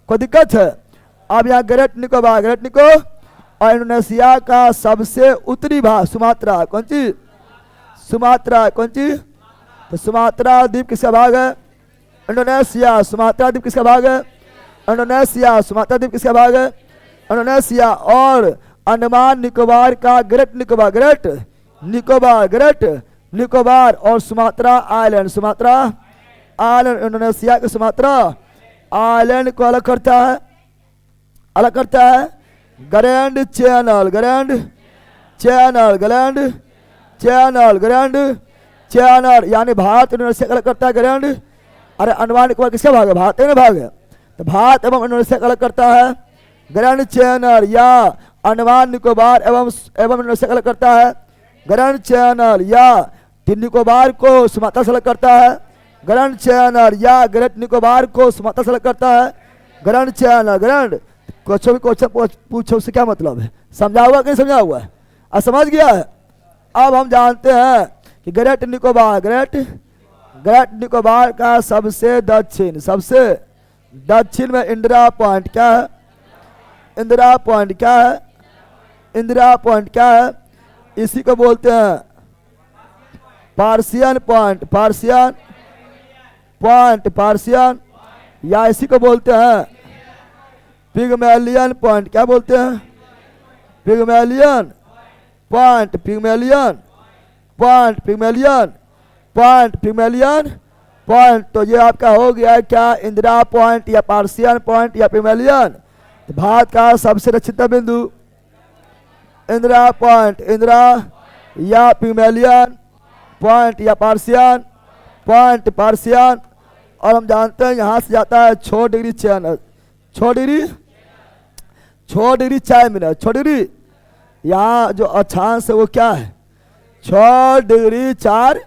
कोई दिक्कत है? अब यहाँ ग्रेट निकोबार, ग्रेट निको और इंडोनेशिया का सबसे उत्तरी भाग सुमात्रा। कौन सी? सुमात्रा। कौन सी? तो सुमात्रा द्वीप किसका भाग है? इंडोनेशिया। सुमात्रा द्वीप किसका भाग है? इंडोनेशिया। सुमात्रा द्वीप किसका भाग है? इंडोनेशिया। और अंडमान निकोबार का great Nicobar, great Nicobar, great Nicobar और Sumatra island, Sumatra island. Indonesia के सुमात्रा आइलैंड को अलग करता है, अलग करता है grand channel, grand channel, grand channel, grand channel. यानी भारत इंडोनेशिया का अलग करता है ग्रैंड। अरे अंडमान निकोबार किसका भाग है? भारत का भाग है। तो भारत एवं इंडोनेशिया का अलग करता है ग्रैंड चैनल। या अंडमान निकोबार एवं इंडोनेशिया का अलग करता है ग्रैंड चैनल। या निकोबार को सुमात्रा से अलग करता है ग्रैंड चैनल। या ग्रेट निकोबार को सुमात्रा से अलग करता है ग्रैंड चैनल, ग्रैंड। कुछ भी क्वेश्चन पूछो उससे क्या मतलब है? समझा हुआ कि नहीं समझा हुआ है? समझ गया है? अब हम जानते हैं कि ग्रेट निकोबार, ग्रेट निकोबार का सबसे दक्षिण, सबसे दक्षिण में इंदिरा पॉइंट। क्या है? इंदिरा पॉइंट। क्या है? इंदिरा पॉइंट। क्या है? इसी को बोलते हैं Persian point, Persian point, Persian. या इसी को बोलते हैं पिग्मेलियन पॉइंट। क्या बोलते हैं? Pygmalion point, Pygmalion point, Pygmalion point, Pygmalion point. तो ये आपका हो गया है क्या? इंदिरा पॉइंट या पार्सियन पॉइंट या पिग्मेलियन। तो भारत का सबसे दक्षिण बिंदु इंदिरा पॉइंट, इंदिरा या पिग्मेलियन पॉइंट या पार्सियन पॉइंट, पार्सियन। और हम जानते हैं यहाँ से जाता है 6 degree channel, 6 degree 4 minute, 6 degree. यहाँ जो अक्षांश है वो क्या है? 6 डिग्री 4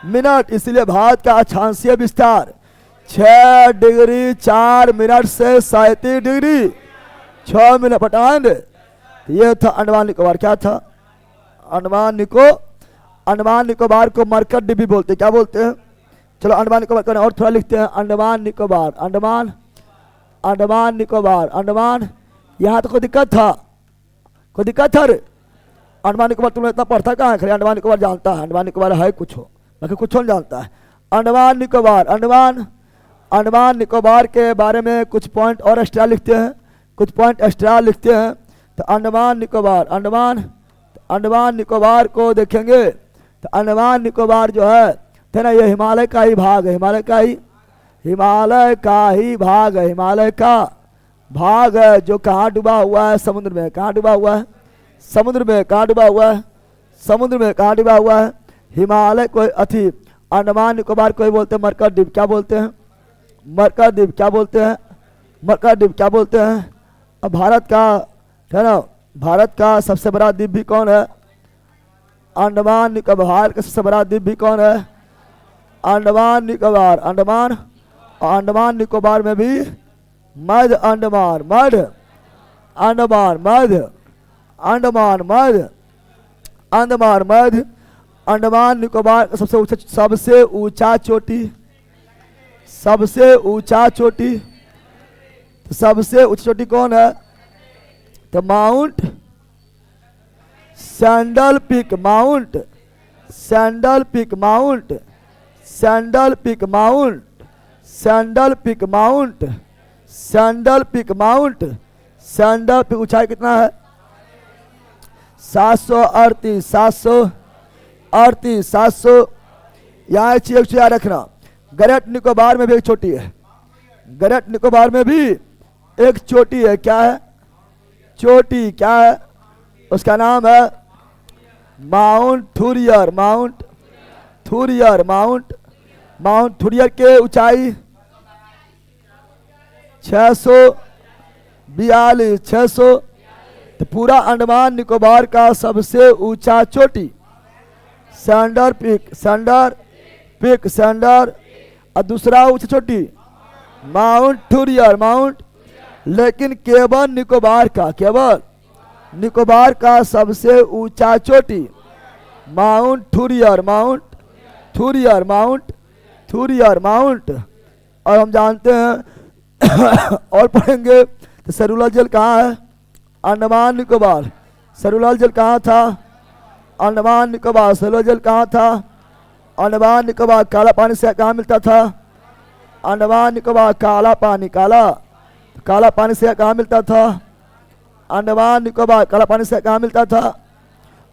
मिनट। इसलिए भारत का अक्षांशीय विस्तार 6 डिग्री 4 मिनट से 37 डिग्री 6 मिनट पटांड। ये था अंडमान निकोबार। क्या था? अंडमान निकोबार को मरकट द्वीप भी बोलते हैं। क्या बोलते हैं? चलो अंडमान निकोबार को और थोड़ा लिखते हैं। अंडमान निकोबार, अंडमान निकोबार, अंडमान। यहाँ तो कोई दिक्कत था? कोई दिक्कत था? रे अंडमान निकोबार तुमने इतना पढ़ता कहाँ है? खड़े अंडमान निकोबार जानता है? अंडमान निकोबार है कुछ हो, बाकी कुछ नहीं जानता है। अंडमान निकोबार, अंडमान निकोबार के बारे में कुछ पॉइंट और एक्स्ट्रा लिखते हैं, कुछ पॉइंट एक्स्ट्रा लिखते हैं। तो अंडमान निकोबार, अंडमान निकोबार को देखेंगे तो अंडमान निकोबार जो है ना, ये हिमालय का ही भाग है, हिमालय का ही भाग है, हिमालय का भाग है जो कहाँ डूबा हुआ है? समुद्र में। कहाँ डूबा हुआ है? समुद्र में। कहाँ डूबा हुआ है? समुद्र में। कहाँ डूबा हुआ है? हिमालय को अथी अंडमान निकोबार को बोलते हैं मरकट द्वीप। क्या बोलते हैं? मरकट द्वीप। क्या बोलते हैं? मरकट द्वीप। क्या बोलते हैं? अब भारत का है ना, भारत का सबसे बड़ा द्वीप भी कौन है? अंडमान निकोबार का सबसे बड़ा द्वीप भी कौन है? अंडमान निकोबार। अंडमान निकोबार में भी मध्य अंडमान, मध्य अंडमान, मध्य अंडमान, मध्य अंडमान, मध्य अंडमान निकोबार का सबसे ऊंचा चोटी, सबसे ऊंचा चोटी, सबसे ऊंची चोटी कौन है? तो Mount Saddle Peak Mount, Saddle Peak Mount, Saddle Peak Mount, Saddle Peak Mount, Saddle Peak Mount, Saddle Peak ऊंचाई कितना है? 738, 738, 700। यहाँ एक चीज याद रखना, ग्रेट निकोबार में भी एक चोटी है, ग्रेट निकोबार में भी एक चोटी है। क्या है? चोटी क्या है? उसका नाम है माउंट थुरियर, माउंट थुरियर, माउंट माउंट थुरियर के ऊंचाई 642, 600। तो पूरा अंडमान निकोबार का सबसे ऊंचा चोटी Saddle Peak, Saddle Peak, Saddle. और दूसरा ऊंचा चोटी माउंट थुरियर, माउंट। लेकिन केवल निकोबार का, केवल निकोबार का सबसे ऊंचा चोटी माउंट थुरियर, माउंट थुरियर, माउंट थुरियर, माउंट। और हम जानते हैं और पढ़ेंगे तो सेरुलर जेल कहाँ है? अंडमान निकोबार। सेरुलर जेल कहाँ था? अंडमान निकोबार। सेरुलर जेल कहाँ था? अंडमान निकोबार। काला पानी से कहाँ मिलता था? अंडमान निकोबार। काला पानी, काला काला पानी से कहाँ मिलता था? अंडमान निकोबार। काला पानी से कहाँ मिलता था?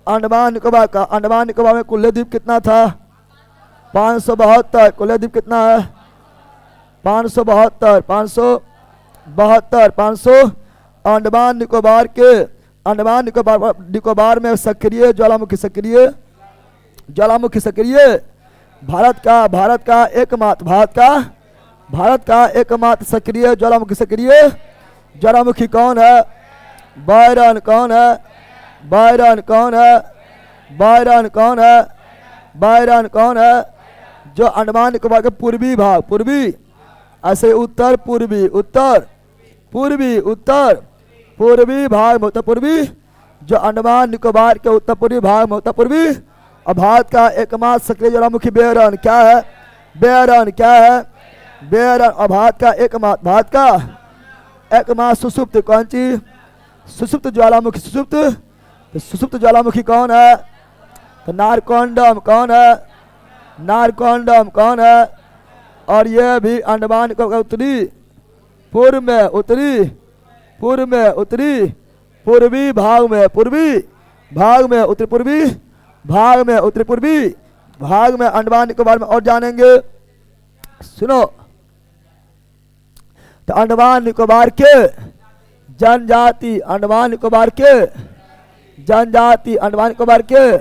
अंडमान निकोबार का। अंडमान निकोबार में कुल्ले द्वीप कितना था? 572। कुल्ले द्वीप कितना है? 572, 572, 500। अंडमान निकोबार के, अंडमान निकोबार में सक्रिय ज्वालामुखी, सक्रिय ज्वालामुखी, सक्रिय भारत का एकमात्र, भारत का एकमात्र सक्रिय ज्वालामुखी, सक्रिय ज्वालामुखी कौन है? बायरन। कौन है? बायरन। कौन है? बायरन। कौन है? बायरन। कौन है? जो अंडमान निकोबार के पूर्वी भाग, पूर्वी ऐसे उत्तर पूर्वी, उत्तर पूर्वी, उत्तर पूर्वी भाग में, उत्तर पूर्वी, जो अंडमान निकोबार के उत्तर पूर्वी भाग में, उत्तर पूर्वी। और भारत का एकमात्र सक्रिय ज्वालामुखी बेरन। क्या है? बेरन। क्या है? बेरन। और भारत का एकमात्र, भारत का एकमात्र सुसुप्त, कौन सी? सुसुप्त ज्वालामुखी, सुसुप्त। तो सुसुप्त ज्वालामुखी कौन है? तो नारकोंडम। कौन है? नारकोंडम। कौन है? और यह भी अंडमान निकोबार उत्तरी पूर्व में, उत्तरी पूर्व में, उत्तरी पूर्वी भाग में, पूर्वी भाग में, उत्तरी पूर्वी भाग में, उत्तरी पूर्वी भाग में अंडमान निकोबार में। और जानेंगे, सुनो, तो अंडमान निकोबार के जनजाति, अंडमान निकोबार के जनजाति, अंडमान निकोबार के,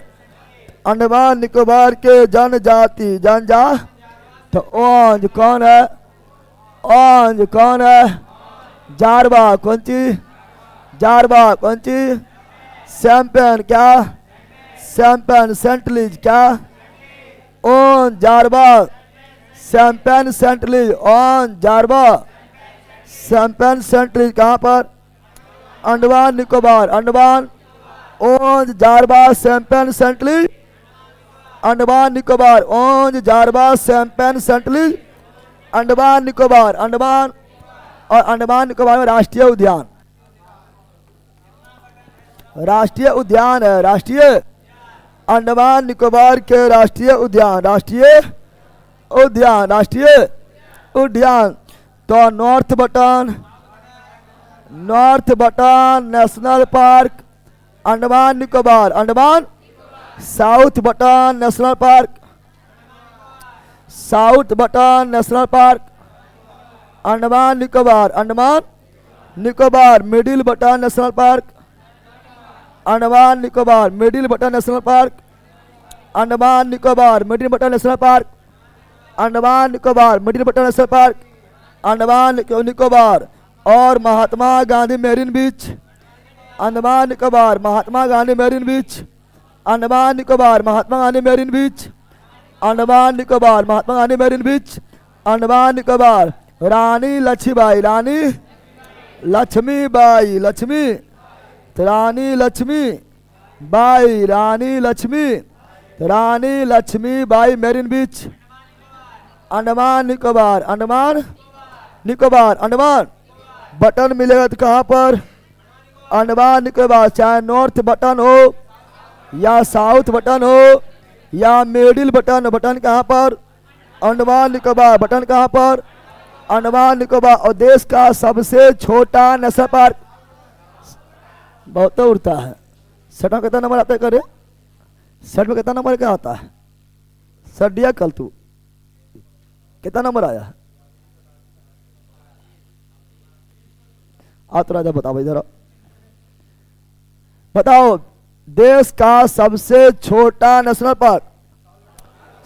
अंडमान निकोबार के जनजाति, जनजाति। तो ओंज कौन है? ओंज कौन है? जारवा। कौन सी? जारवा। कौन सी? सैम्पेन। क्या? सैम्पेन। सेंटलीज। क्या? ओंज, जारवा, सैम्पेन, सेंटलीज। ओंज, जारवा, सैम्पेन, सेंटलीज। कहाँ पर? अंडमान निकोबार। अंडमान, ओंज, जारवा, सैम्पेन, सेंटलीज। अंडमान निकोबार, ओंज, जारवा, सैम्पेन, सेंटलीज, अंडमान निकोबार। अंडमान और अंडमान निकोबार में राष्ट्रीय उद्यान, राष्ट्रीय उद्यान है, राष्ट्रीय अंडमान निकोबार के राष्ट्रीय उद्यान, राष्ट्रीय उद्यान, राष्ट्रीय उद्यान। तो north button, north button national park Andaman Nicobar, Andaman. South button national park, south button national park Andaman Nicobar, Andaman Nicobar. Middle button national park Andaman Nicobar, middle button national park Andaman Nicobar, middle button national park Andaman Nicobar, middle button national park Andaman Nicobar. और Mahatma Gandhi marine beach Andaman Nicobar, Mahatma Gandhi marine beach Andaman Nicobar, Mahatma Gandhi marine beach Andaman Nicobar, Mahatma Gandhi marine beach Andaman Nicobar. Rani Lakshmibai, Rani Lakshmibai, Lakshmi, Rani Lakshmi Bai, Rani Lakshmi, Rani Lakshmibai marine beach Andaman Nicobar, Andaman Nicobar. Andaman button मिलेगा तो कहाँ पर? अंडमान निकोबार, चाहे नॉर्थ बटन हो या साउथ बटन हो या मिडिल बटन, बटन कहाँ पर? अंडमान निकोबार, बटन कहाँ पर? अंडमान निकोबार। और देश का सबसे छोटा नेशनल पार्क बहुत उड़ता है। सट में कितना नंबर आता है करे? सट में कितना नंबर क्या आता है? सट दिया कल तू कितना नंबर आया? आप तो राजा बताओ भाई जरा, बताओ देश का सबसे छोटा national park.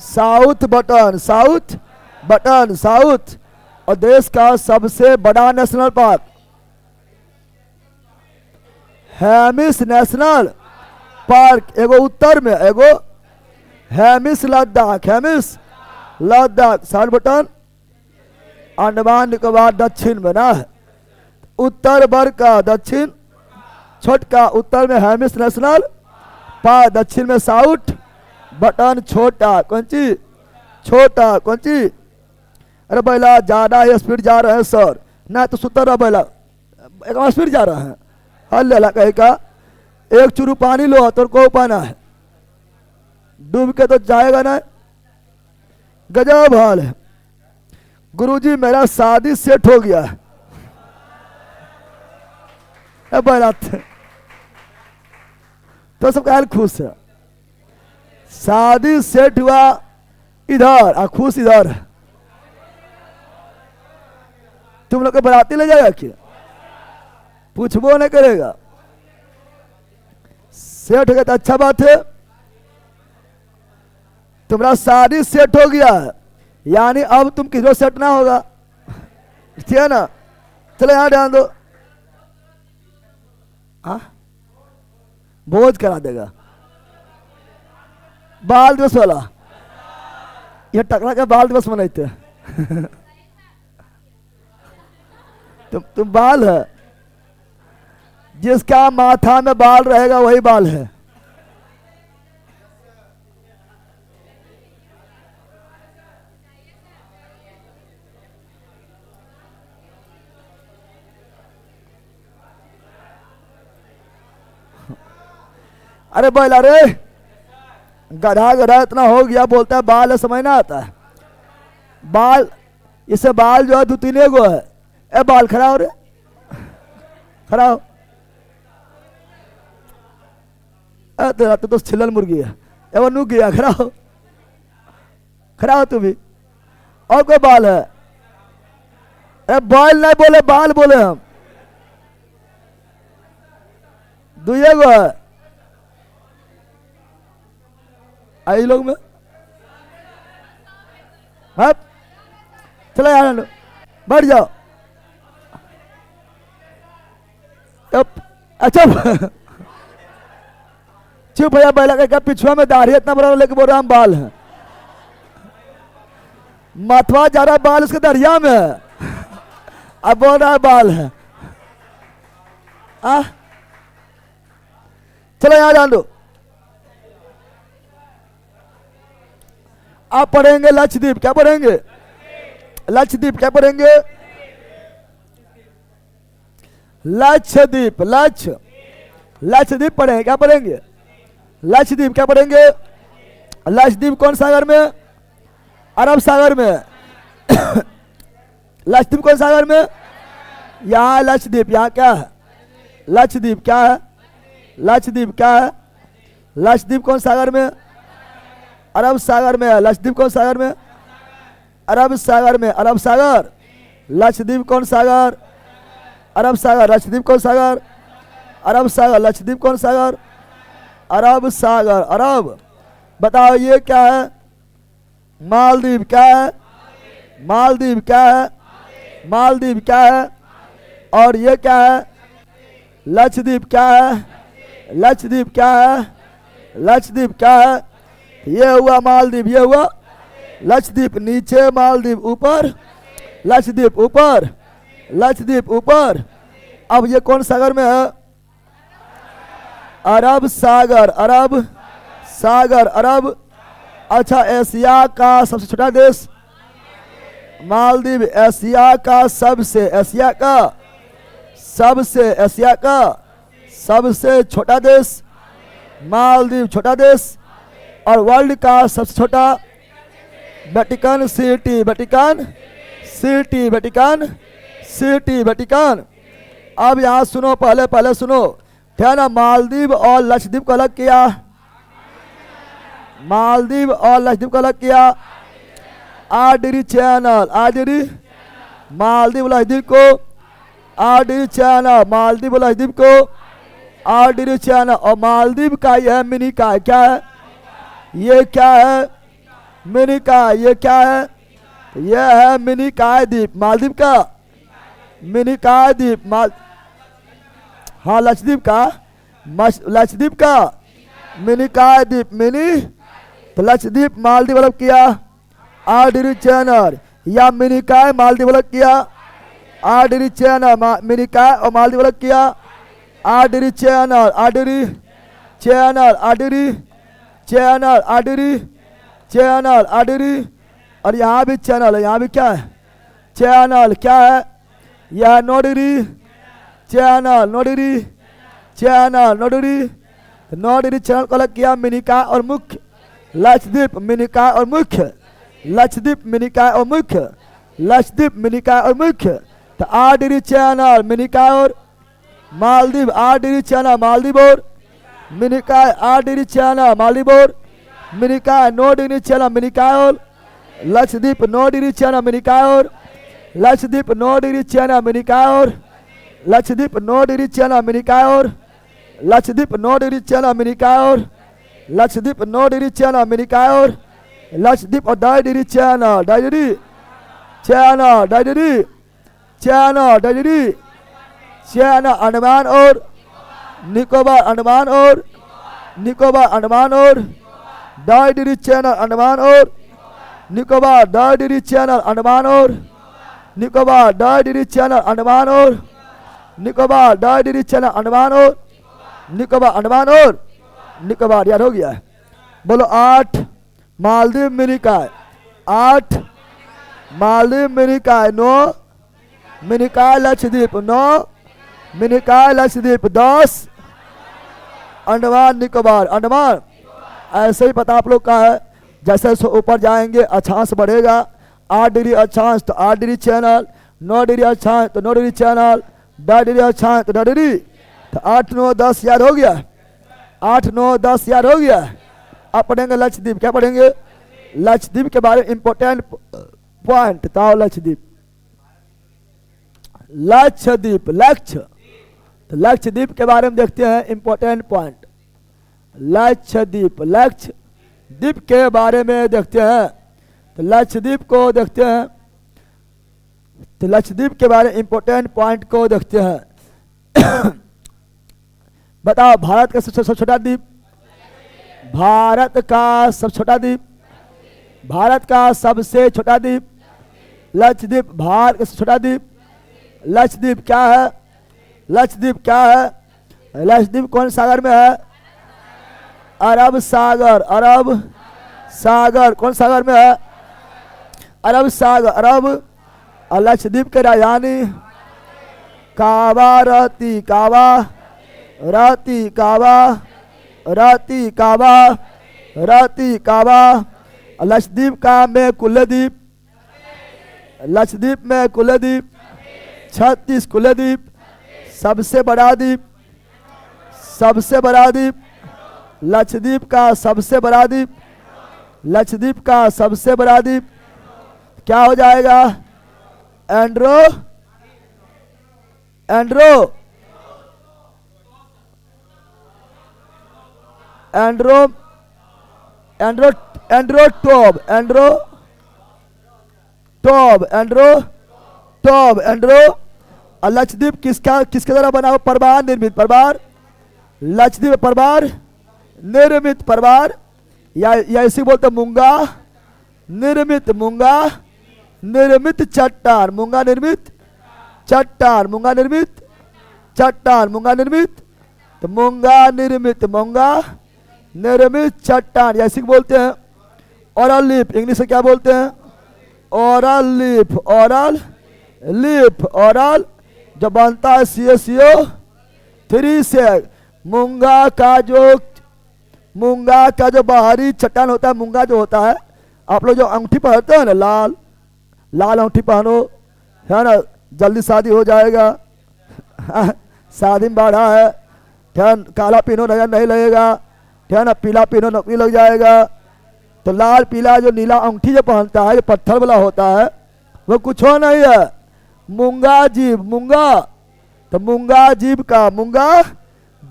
South button, south button, south. और देश का सबसे बड़ा national park Hemis national park. एगो उत्तर में, एगो हेमिस लद्दाख, हेमिस लद्दाख। साउथ बटन अंडमान निकोबार दक्षिण में ना है। उत्तर वर्ग का दक्षिण छोटका, उत्तर में हेमिस नेशनल पार्क, दक्षिण में साउथ बटन छोटा। कौन सी? छोटा। कौन सी? अरे बैला ज्यादा स्पीड जा रहे हैं सर, ना तो सुतर रहा बैला, एक स्पीड जा रहा है। हल्ला कहे का एक चुरू पानी लो तो को पाना है, डूब के तो जाएगा ना। गजब हाल है। गुरुजी मेरा शादी सेट हो गया है। बैला तो सबका हाल खुश है। शादी सेट हुआ इधर और खुश इधर। तुम लोग को बराती ले जाएगा क्या? पूछबो नहीं करेगा। सेट हो गया तो अच्छा बात है। तुम्हारा शादी सेट हो गया है, यानी अब तुम किसी सेट ना होगा, ठीक है ना? चलो यहां ध्यान दो। हाँ भोज करा देगा बाल दिवस वाला। यह टकरा का बाल दिवस मनाते तुम बाल है, जिसका माथा में बाल रहेगा वही बाल है। अरे बोल, अरे गधा गधा इतना हो गया, बोलता है बाल है, समझ ना आता है। बाल, इसे बाल जो है 2-3 गो है। ए बाल खड़ा हो रे, खड़ा हो। तेरा तो छिल्लल मुर्गी है, एवं नू गया, खड़ा हो, खड़ा हो तू भी। और कोई बाल है? ए बाल नहीं बोले, बाल बोले हम। 2 गो है आई लोग में। हाँ चलो यार बैठ जाओ। अच्छा चुप भैया, बैला का पिछुआ में दाढ़ी इतना बड़ा लेके बोल रहा हम बाल हैं। मथवा जा रहा है बाल उसके दरिया में है, अब बोल रहा है बाल है। चलो यहाँ जान दो। आप पढ़ेंगे लक्षद्वीप, क्या पढ़ेंगे? लक्षद्वीप क्या पढ़ेंगे? लक्षद्वीप, लक्षद्वीप पढ़ेंगे, क्या पढ़ेंगे? लक्षद्वीप क्या पढ़ेंगे? लक्षद्वीप कौन सागर में? अरब सागर में। लक्षद्वीप कौन सागर में? यहाँ लक्षद्वीप, यहाँ क्या है? लक्षद्वीप क्या है? लक्षद्वीप क्या है? लक्षद्वीप कौन सागर में? अरब सागर में है। लक्षद्वीप कौन सागर में? अरब सागर में। अरब सागर। लक्षद्वीप कौन सागर? अरब सागर। लक्षद्वीप कौन सागर? अरब सागर। लक्षद्वीप कौन सागर? अरब सागर। अरब। बताओ ये क्या है? मालदीव क्या है? मालदीव क्या है? मालदीव क्या है? और ये क्या है? लक्षद्वीप क्या है? लक्षद्वीप क्या है? लक्षद्वीप क्या है? ये हुआ मालदीव, ये हुआ लक्षद्वीप। नीचे मालदीव, ऊपर लक्षद्वीप, ऊपर लक्षद्वीप, ऊपर। अब ये कौन सागर में है? अरब सागर। अरब सागर। अरब। अच्छा, एशिया का सबसे छोटा देश मालदीव। एशिया का सबसे, एशिया का सबसे, एशिया का सबसे छोटा देश मालदीव छोटा देश और वर्ल्ड का सबसे छोटा Vatican city, Vatican city, Vatican city, Vatican. अब यहाँ सुनो, पहले पहले सुनो, क्या ना, मालदीव और लक्षद्वीप को अलग किया, मालदीव और लक्षद्वीप को अलग किया RDD channel, RDD, Maldives Lakshadweep को आरडीडी चैनल, मालदीव लक्षद्वीप को आरडीडी चैनल। और मालदीव का यह मिनी का क्या है, ये क्या है, मिनी का, ये क्या है, यह है मिनी काय द्वीप, मालदीव का मिनी काय द्वीप, हाँ लक्षद्वीप का, लक्षद्वीप का मिनी काय द्वीप, मिनी, तो लक्षद्वीप मालदीव अलग किया आरडीडी चैनल, या मिनी काय मालदीव अलग किया आरडीडी चैनल, मिनी काय और मालदीव अलग किया RDD channel, RDD channel, RDD channel, RDD channel, RDD. और यहाँ भी चैनल है, यहाँ भी क्या है, चैनल, क्या है, यह नोडीडी चैनल, नोडीडी चैनल, नोडीडी, नोडीडी चैनल को अलग किया मिनिका और मुख्य लक्षद्वीप, मिनिका और मुख्य लक्षद्वीप, मिनिका और मुख्य लक्षद्वीप, मिनिका और मुख्य। तो आरडीडी चैनल मिनिका और मालदीव, आरडीडी चैनल मालदीव और मिनिका, आरडीडी चैनल मालदीव और मिनिका, नोडीडी चैनल मिनिका और लक्षद्वीप, नोडीडी चैनल मिनिका और लक्षद्वीप, नोडीडी चैनल मिनिका और लक्षद्वीप, नोडीडी चैनल मिनिका और लक्षद्वीप, नोडीडी चैनल मिनिका और लक्षद्वीप, नोडीडी चैनल मिनिका और लक्षद्वीप, और डायडीडी चैनल, डायडीडी चैनल, डायडीडी चैनल, डायडीडी चैनल, अंडमान और निकोबार, अंडमान और निकोबार, अंडमान और डायडीडी चैनल, अंडमान और निकोबार, डायडीडी चैनल, अंडमान और निकोबार, डायडीडी चैनल, अंडमान और निकोबार, डायडीडी चैनल, अंडमान और निकोबार, अंडमान और निकोबार। याद हो गया है, बोलो 8 मालदीव मिनिकाय, 8 मालदीव मिनिकाय, 9 मिनिकाय लक्षद्वीप, 9 मिनिकाय लक्षद्वीप, 10 अंडमान निकोबार, अंडमान। ऐसे ही पता आप लोग का है, जैसे ऊपर जाएंगे अक्षांश बढ़ेगा, 8 डिग्री अक्षांश तो 8 डिग्री चैनल, 9 डिग्री अक्षांश तो 9 डिग्री चैनल, 10 डिग्री अक्षांश तो 10 डिग्री, तो 8 9 10 याद हो गया, 8 9 10 याद हो गया। अब पढ़ेंगे लक्षद्वीप, क्या पढ़ेंगे, लक्षद्वीप के बारे में इंपॉर्टेंट पॉइंट, तो लक्षद्वीप, लक्षद्वीप, लक्ष्य, तो लक्षद्वीप के बारे में देखते हैं इंपॉर्टेंट पॉइंट, लक्षद्वीप, लक्षद्वीप के बारे में देखते हैं, तो लक्षद्वीप को देखते हैं, तो लक्षद्वीप के बारे में इंपॉर्टेंट पॉइंट को देखते हैं। बताओ भारत का सबसे छोटा द्वीप, भारत का सबसे छोटा द्वीप, भारत का सबसे छोटा द्वीप लक्षद्वीप, भारत का सबसे छोटा द्वीप लक्षद्वीप क्या है, लक्षद्वीप क्या है, लक्षद्वीप कौन सागर में है, अरब सागर, अरब सागर, कौन सागर में है, अरब सागर, अरब। और लक्षद्वीप के राजधानी काबा रहती, काबा रहती, काबा रहती, काबा रहती, काबा। लक्षद्वीप का में कुलद्वीप, लक्षद्वीप में कुलद्वीप 36 कुलद्वीप, सबसे बड़ा द्वीप, सबसे बड़ा द्वीप लक्षद्वीप का सबसे बड़ा द्वीप, लक्षद्वीप का सबसे बड़ा द्वीप क्या हो जाएगा, एंड्रो, एंड्रो, एंड्रो, एंड्रो, एंड्रो टॉब, एंड्रो टॉब, एंड्रो टॉब, एंड्रो। और लक्षद्वीप किसका, किसके द्वारा बना हुआ, परवार निर्मित, परवार, लक्षद्वीप परवार निर्मित, परवार या इसी बोलते मूंगा निर्मित, मूंगा निर्मित चट्टान, मूंगा निर्मित चट्टान, मूंगा निर्मित चट्टान, मूंगा निर्मित, तो मूंगा निर्मित, मूंगा निर्मित चट्टान, ऐसे बोलते हैं। ओरल लीफ, इंग्लिश से क्या बोलते हैं, oral leaf, oral leaf, oral जो बनता है CaCO3 से। मूंगा का जो मूंगा का जो बाहरी चट्टान होता है, मूंगा जो होता है, आप लोग जो अंगूठी पहनते हो ना, लाल लाल अंगूठी पहनो, है ना, जल्दी शादी हो जाएगा। शादी में बाढ़ा है, काला पीनो नजर नहीं लगेगा, है ना, पीला पीनो नौकरी लग जाएगा। तो लाल पीला जो नीला अंगूठी जो पहनता है, जो पत्थर वाला होता है, वो कुछ हो नहीं है, मूंगा जीव, मूंगा। तो मूंगा जीव का, मूंगा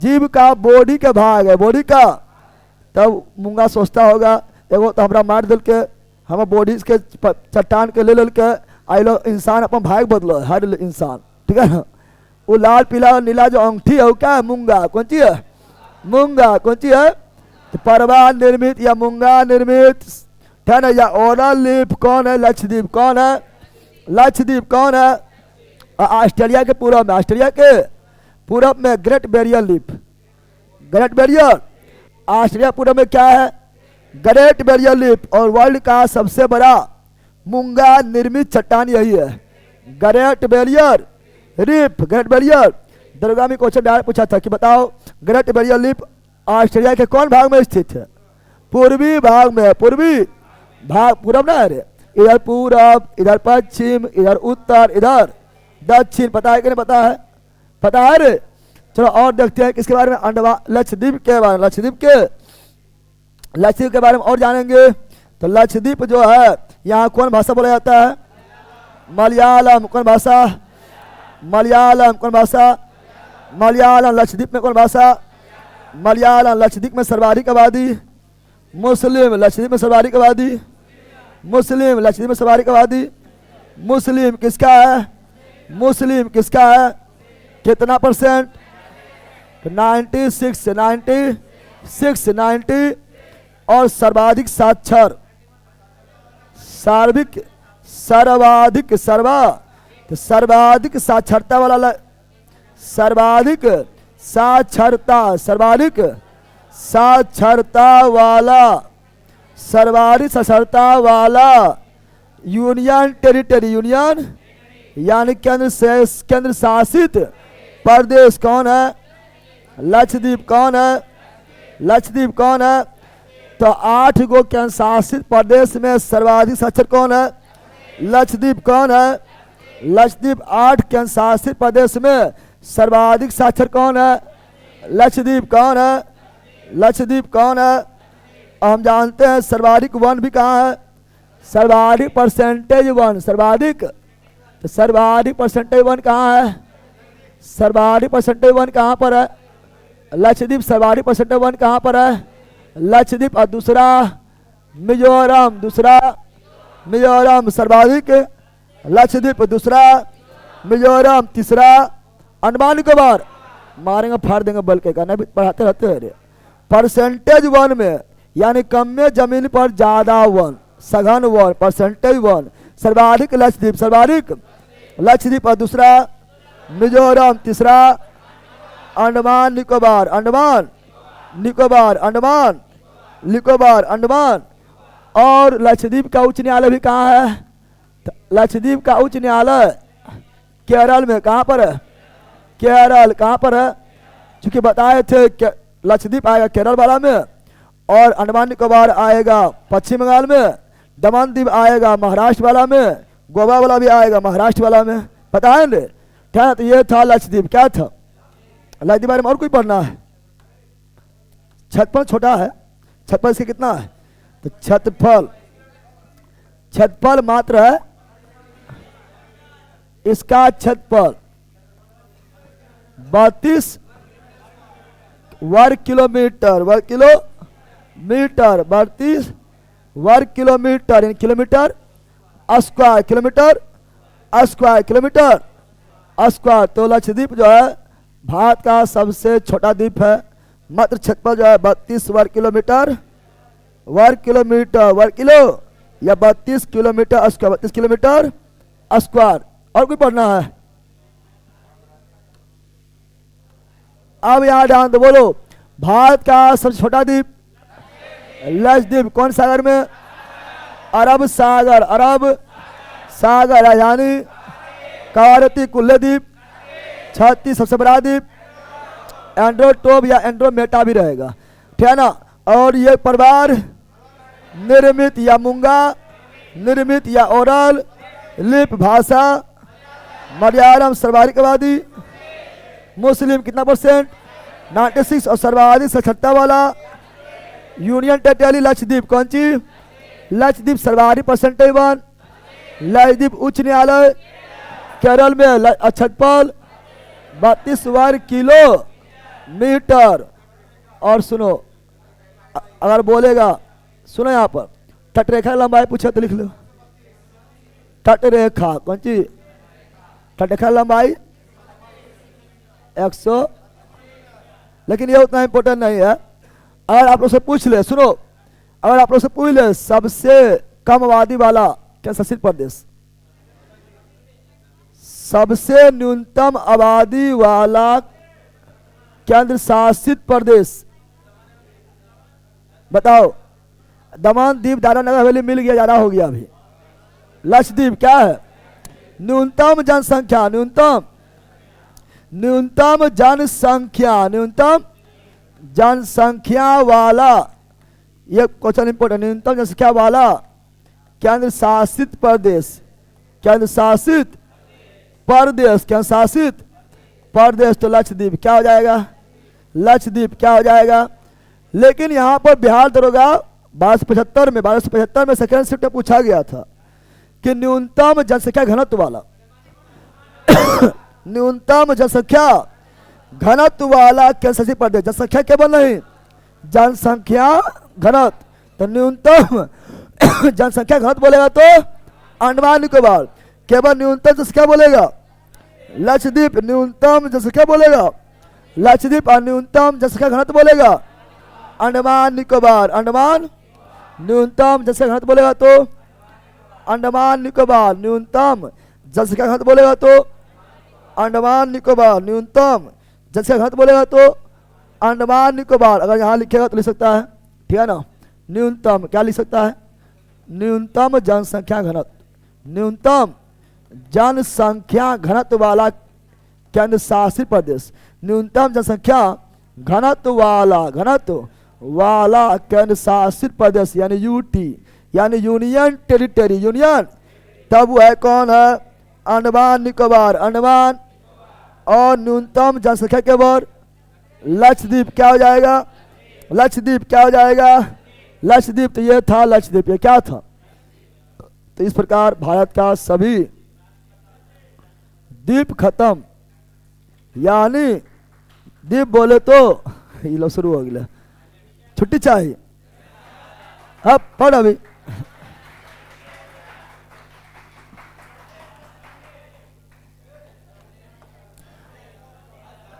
जीव का बॉडी के भाग है, बॉडी का। तब मूंगा सोचता होगा एगो तो हमारा मार दिल के, हम बॉडी के चट्टान के ले के आई लो इंसान अपन भाग बदलो, हर इंसान, ठीक है ना। वो लाल पीला नीला जो अंगूठी है वो क्या है, मूंगा। कौन सी है, मूंगा। कौन सी है, तो परवान निर्मित या मूंगा निर्मित, है ना, या ओरल लिप कौन है, लक्षद्वीप कौन है, लक्षद्वीप कौन है, ऑस्ट्रेलिया के पूर्व में, ऑस्ट्रेलिया के पूर्व में great barrier leaf, great barrier. Australia पूर्व में क्या है, ग्रेट बैरियर लीफ। और वर्ल्ड का सबसे बड़ा मूंगा निर्मित चट्टान यही है, great barrier reef, great barrier. Durga में क्वेश्चन डायरेक्ट पूछा था कि बताओ ग्रेट बैरियर लीफ ऑस्ट्रेलिया के कौन भाग में स्थित है, पूर्वी भाग में, पूर्वी भाग, पूरब ना है, इधर पूरब, इधर पश्चिम, इधर उत्तर, इधर दक्षिण। पता है कि नहीं पता है, पता है रे। चलो और देखते हैं किसके बारे में, लक्षद्वीप के बारे में, लक्षद्वीप के बारे में और जानेंगे। तो लक्षद्वीप जो है, यहाँ कौन भाषा बोला जाता है, मलयालम। कौन भाषा, मलयालम। कौन भाषा, मलयालम। लक्षद्वीप में कौन भाषा, मलयालम। लक्षद्वीप में सर्वाधिक आबादी मुस्लिम, लक्षद्वीप में सर्वाधिक आबादी मुस्लिम, लक्षद्वीप में सर्वाधिक आबादी मुस्लिम। किसका है, मुस्लिम किसका है, कितना परसेंट, 96, 96, 90। और सर्वाधिक साक्षर, सर्वाधिक तो सर्वाधिक साक्षरता वाला, सर्वाधिक साक्षरता, सर्वाधिक साक्षरता वाला, सर्वाधिक साक्षरता वाला यूनियन टेरिटरी, यूनियन यानी केंद्र शासित प्रदेश कौन है, लक्षद्वीप कौन है, लक्षद्वीप कौन है। तो 8 गो केंद्र शासित प्रदेश में सर्वाधिक साक्षर कौन है, लक्षद्वीप कौन है, लक्षद्वीप। 8 केंद्र शासित प्रदेश में सर्वाधिक साक्षर कौन है, लक्षद्वीप कौन है, लक्षद्वीप कौन है। हम जानते हैं सर्वाधिक वन भी कहाँ है, सर्वाधिक परसेंटेज वन, सर्वाधिक, तो सर्वाधिक परसेंटेज वन कहाँ है, सर्वाधिक परसेंटेज वन कहाँ पर है, लक्षद्वीप। सर्वाधिक परसेंटेज वन कहाँ पर है, लक्षद्वीप। और दूसरा मिजोरम, दूसरा मिजोरम सर्वाधिक, लक्षद्वीप दूसरा, मिजोरम तीसरा, अंडमान निकोबार। मारेंगे फाड़ देंगे बल के कहना, भी पढ़ाते रहते हैं। परसेंटेज वन में यानी कम में जमीन पर ज्यादा वन, सघन वन, परसेंटेज वन, सर्वाधिक लक्षद्वीप, सर्वाधिक लक्षद्वीप। और दूसरा मिजोरम, तीसरा अंडमान निकोबार, अंडमान निकोबार, अंडमान निकोबार, अंडमान। और लक्षद्वीप का उच्च न्यायालय भी कहाँ है, लक्षद्वीप का उच्च न्यायालय केरल में। कहाँ पर है, केरल। कहाँ पर है, चूंकि बताए थे लक्षद्वीप आएगा केरल वाला में, और अंडमान निकोबार आएगा पश्चिम बंगाल में, दमन द्वीप आएगा महाराष्ट्र वाला में, गोवा वाला भी आएगा महाराष्ट्र वाला में। पता है ना, तो ये था लक्षद्वीप। क्या था लक्षद्वीप बारे में और कोई पढ़ना है। क्षेत्रफल छोटा है, क्षेत्रफल इसके कितना है, तो क्षेत्रफल मात्र है, इसका क्षेत्रफल 32 वर्ग किलोमीटर, वर्ग किलोमीटर, 32 वर्ग किलोमीटर, यानी kilometre square, kilometre square, kilometre square. तो लक्षद्वीप जो है भारत का सबसे छोटा द्वीप है, मात्र क्षेत्रफल जो है 32 वर्ग किलोमीटर, वर्ग किलोमीटर, वर्ग किलो या 32 किलोमीटर स्क्वायर, 32 किलोमीटर स्क्वायर। और कोई पढ़ना है, अब यहां ध्यान दो, बोलो भारत का सबसे छोटा द्वीप लक्षद्वीप कौन सागर में, अरब सागर, अरब सागर। राजधानी कावारती, कुल्ले द्वीप, 36 सबसे बड़ा द्वीप, एंड्रोटोब या एंड्रोमेटा भी रहेगा, ठीक है ना। और ये परिवार निर्मित या मूंगा, निर्मित या ओरल, लिप भाषा, मलयालम सर्वाधिकवादी, मुस्लिम कितना परसेंट 96 और सर्वाधिक साक्षरता वाला। यूनियन टेरिटरी लक्षद्वीप कौन सी? लक्षद्वीप सर्वाधिक परसेंटेज 1, लक्षद्वीप उच्च न्यायालय, केरल में क्षेत्रफल 32 वर्ग किलोमीटर। और सुनो, अगर बोलेगा, सुनो यहाँ पर तटरेखा लंबाई पूछे तो लिख लो। तटरेखा कौन सी? तटरेखा लंबाई 100, लेकिन ये उतना इंपॉर्टेंट नहीं है। अगर आप लोग से पूछ ले, सुनो, अगर आप लोग से पूछ ले सबसे कम आबादी वाला केंद्र शासित प्रदेश, सबसे न्यूनतम आबादी वाला केंद्र शासित प्रदेश बताओ। दमन दीव दादरा नगर हवेली मिल गया, ज्यादा हो गया अभी। लक्षद्वीप क्या है? न्यूनतम जनसंख्या, न्यूनतम जनसंख्या, न्यूनतम जनसंख्या वाला, ये क्वेश्चन इंपोर्टेंट, न्यूनतम जनसंख्या वाला केंद्र शासित प्रदेश, केंद्र शासित प्रदेश, केंद्र शासित प्रदेश। तो लक्षद्वीप क्या हो जाएगा? लक्षद्वीप क्या हो जाएगा? लेकिन यहाँ पर बिहार दरोगा 1275 में सेकेंड शिफ्ट में पूछा गया था कि न्यूनतम जनसंख्या घनत्व वाला न्यूनतम जनसंख्या घनत्व वाला केंद्र शासित प्रदेश, जनसंख्या केवल नहीं, जनसंख्या घनत्व। तो न्यूनतम जनसंख्या घनत्व बोलेगा तो अंडमान निकोबार। केवल न्यूनतम जनसंख्या बोलेगा लक्षद्वीप, न्यूनतम जनसंख्या बोलेगा लक्षद्वीप, और न्यूनतम जनसंख्या घनत्व बोलेगा अंडमान निकोबार। अंडमान न्यूनतम जनसंख्या घनत्व बोलेगा तो अंडमान निकोबार, न्यूनतम जनसंख्या घनत्व बोलेगा तो अंडमान निकोबार, न्यूनतम जनसंख्या घनत्व बोलेगा तो अंडमान निकोबार। अगर यहाँ लिखेगा तो लिख सकता है, ठीक है ना। न्यूनतम क्या लिख सकता है? न्यूनतम जनसंख्या घनत्व, न्यूनतम जनसंख्या घनत्व वाला केंद्र शासित प्रदेश, न्यूनतम जनसंख्या घनत्व वाला केंद्र शासित प्रदेश, यानी यूटी, यानी यूनियन टेरिटरी। यूनियन तब वो है कौन है? अंडमान निकोबार, अंडमान। और न्यूनतम जनसंख्या के वर्ग लक्षद्वीप क्या हो जाएगा? लक्षद्वीप क्या हो जाएगा? लक्षद्वीप। तो ये था लक्षद्वीप, ये क्या था? तो इस प्रकार भारत का सभी द्वीप खत्म, यानी द्वीप बोले तो ये लो शुरू हो गया, छुट्टी चाहिए। अब पढ़ अभी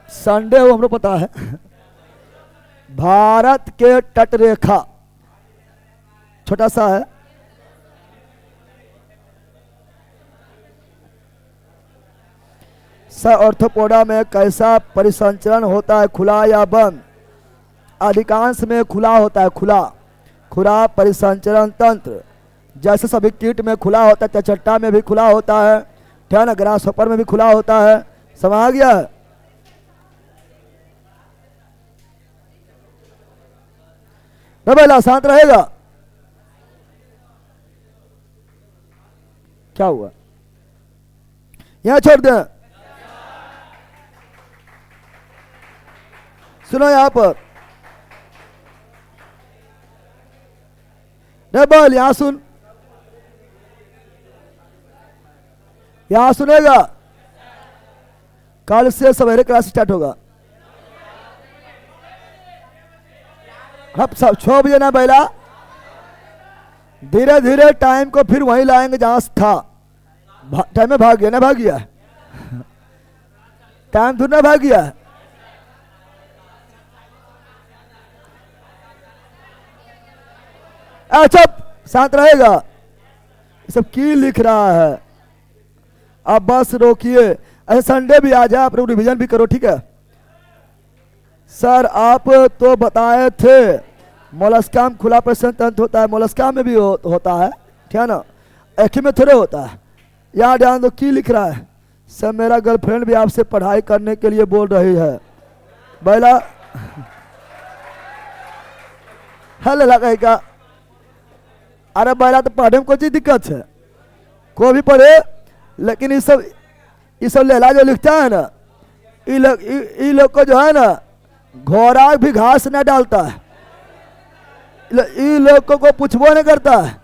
संडे वो हमको पता है। भारत के तटरेखा छोटा सा है, ऑर्थोपोडा में कैसा परिसंचरण होता है, खुला या बंद? अधिकांश में खुला होता है, खुला परिसंचरण तंत्र। जैसे सभी कीट में खुला होता है, चट्टा में भी खुला होता है, ठीक है ना, ग्रास हॉपर में भी खुला होता है। समझ आ गया है? बेला शांत रहेगा। क्या हुआ? यहां छोड़ दें। सुनो यहां पर, बोल यहां सुन, यहां सुनेगा। कल से सवेरे क्लास स्टार्ट होगा। अब सब 6 बजे ना बेला, धीरे धीरे टाइम को फिर वहीं लाएंगे जहां से था। टाइम में भाग गया ना, भाग गया टाइम दूर ना भाग गया। अच्छा शांत रहेगा। ये सब की लिख रहा है? अब बस रोकिए। ऐसे संडे भी आ जाए, आप लोग रिविजन भी करो, ठीक है। सर आप तो बताए थे मोलस्का में खुला प्रश्न तंत्र होता है, मोलस्का में भी होता है, ठीक है ना, एक ही में थोड़े होता है। यहाँ ध्यान दो की लिख रहा है। सर मेरा गर्लफ्रेंड भी आपसे पढ़ाई करने के लिए बोल रही है। बैला है लेला कहीं का। अरे बैला तो पढ़े में कोई चीज दिक्कत है, कोई भी पढ़े, लेकिन ये सब लेला जो लिखता है ना, ये लोग को जो है ना घोड़ा भी घास न डालता है, ये लोग को पूछबो नहीं करता है,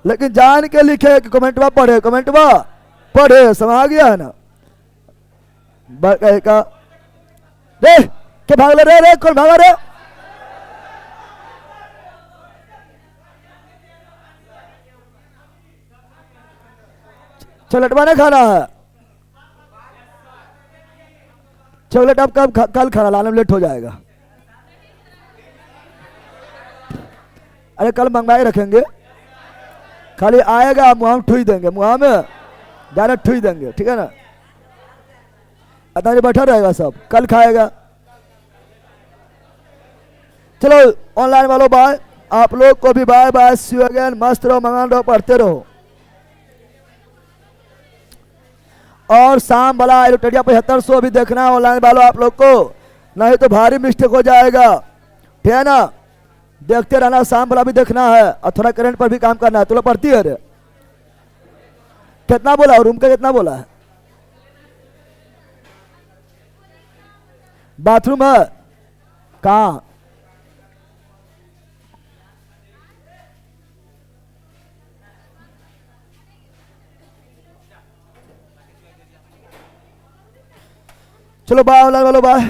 लेकिन जान के लिखे कि कमेंटवा पढ़े समझ गया है ना। कहे का रे के भाग ले रे कौन भागा रे। चॉकलेट नहीं खाना है, चॉकलेट आप कल खाना, लाने में लेट हो जाएगा। अरे कल मंगवाए रखेंगे, खाली आएगा मुँह में ठुई देंगे, मुँह में डायरेक्ट ठुई देंगे, ठीक है ना। अतः बैठा रहेगा सब, कल खाएगा। चलो ऑनलाइन वालों बाय, आप लोग को भी bye bye, see you again, मस्त रहो, मंगान रहो, पढ़ते रहो। और शाम वाला एलोटेरिया 7500 भी देखना है ऑनलाइन वालों आप लोग को, नहीं तो भारी मिस्टेक हो जाएगा, ठीक है ना। देखते रहना, शाम वाला भी देखना है, और थोड़ा करंट पर भी काम करना है। तो लोग पढ़ती है रे, कितना बोला रूम का, कितना बोला है, बाथरूम है कहाँ, चलो बाय ऑनलाइन वालों बाय।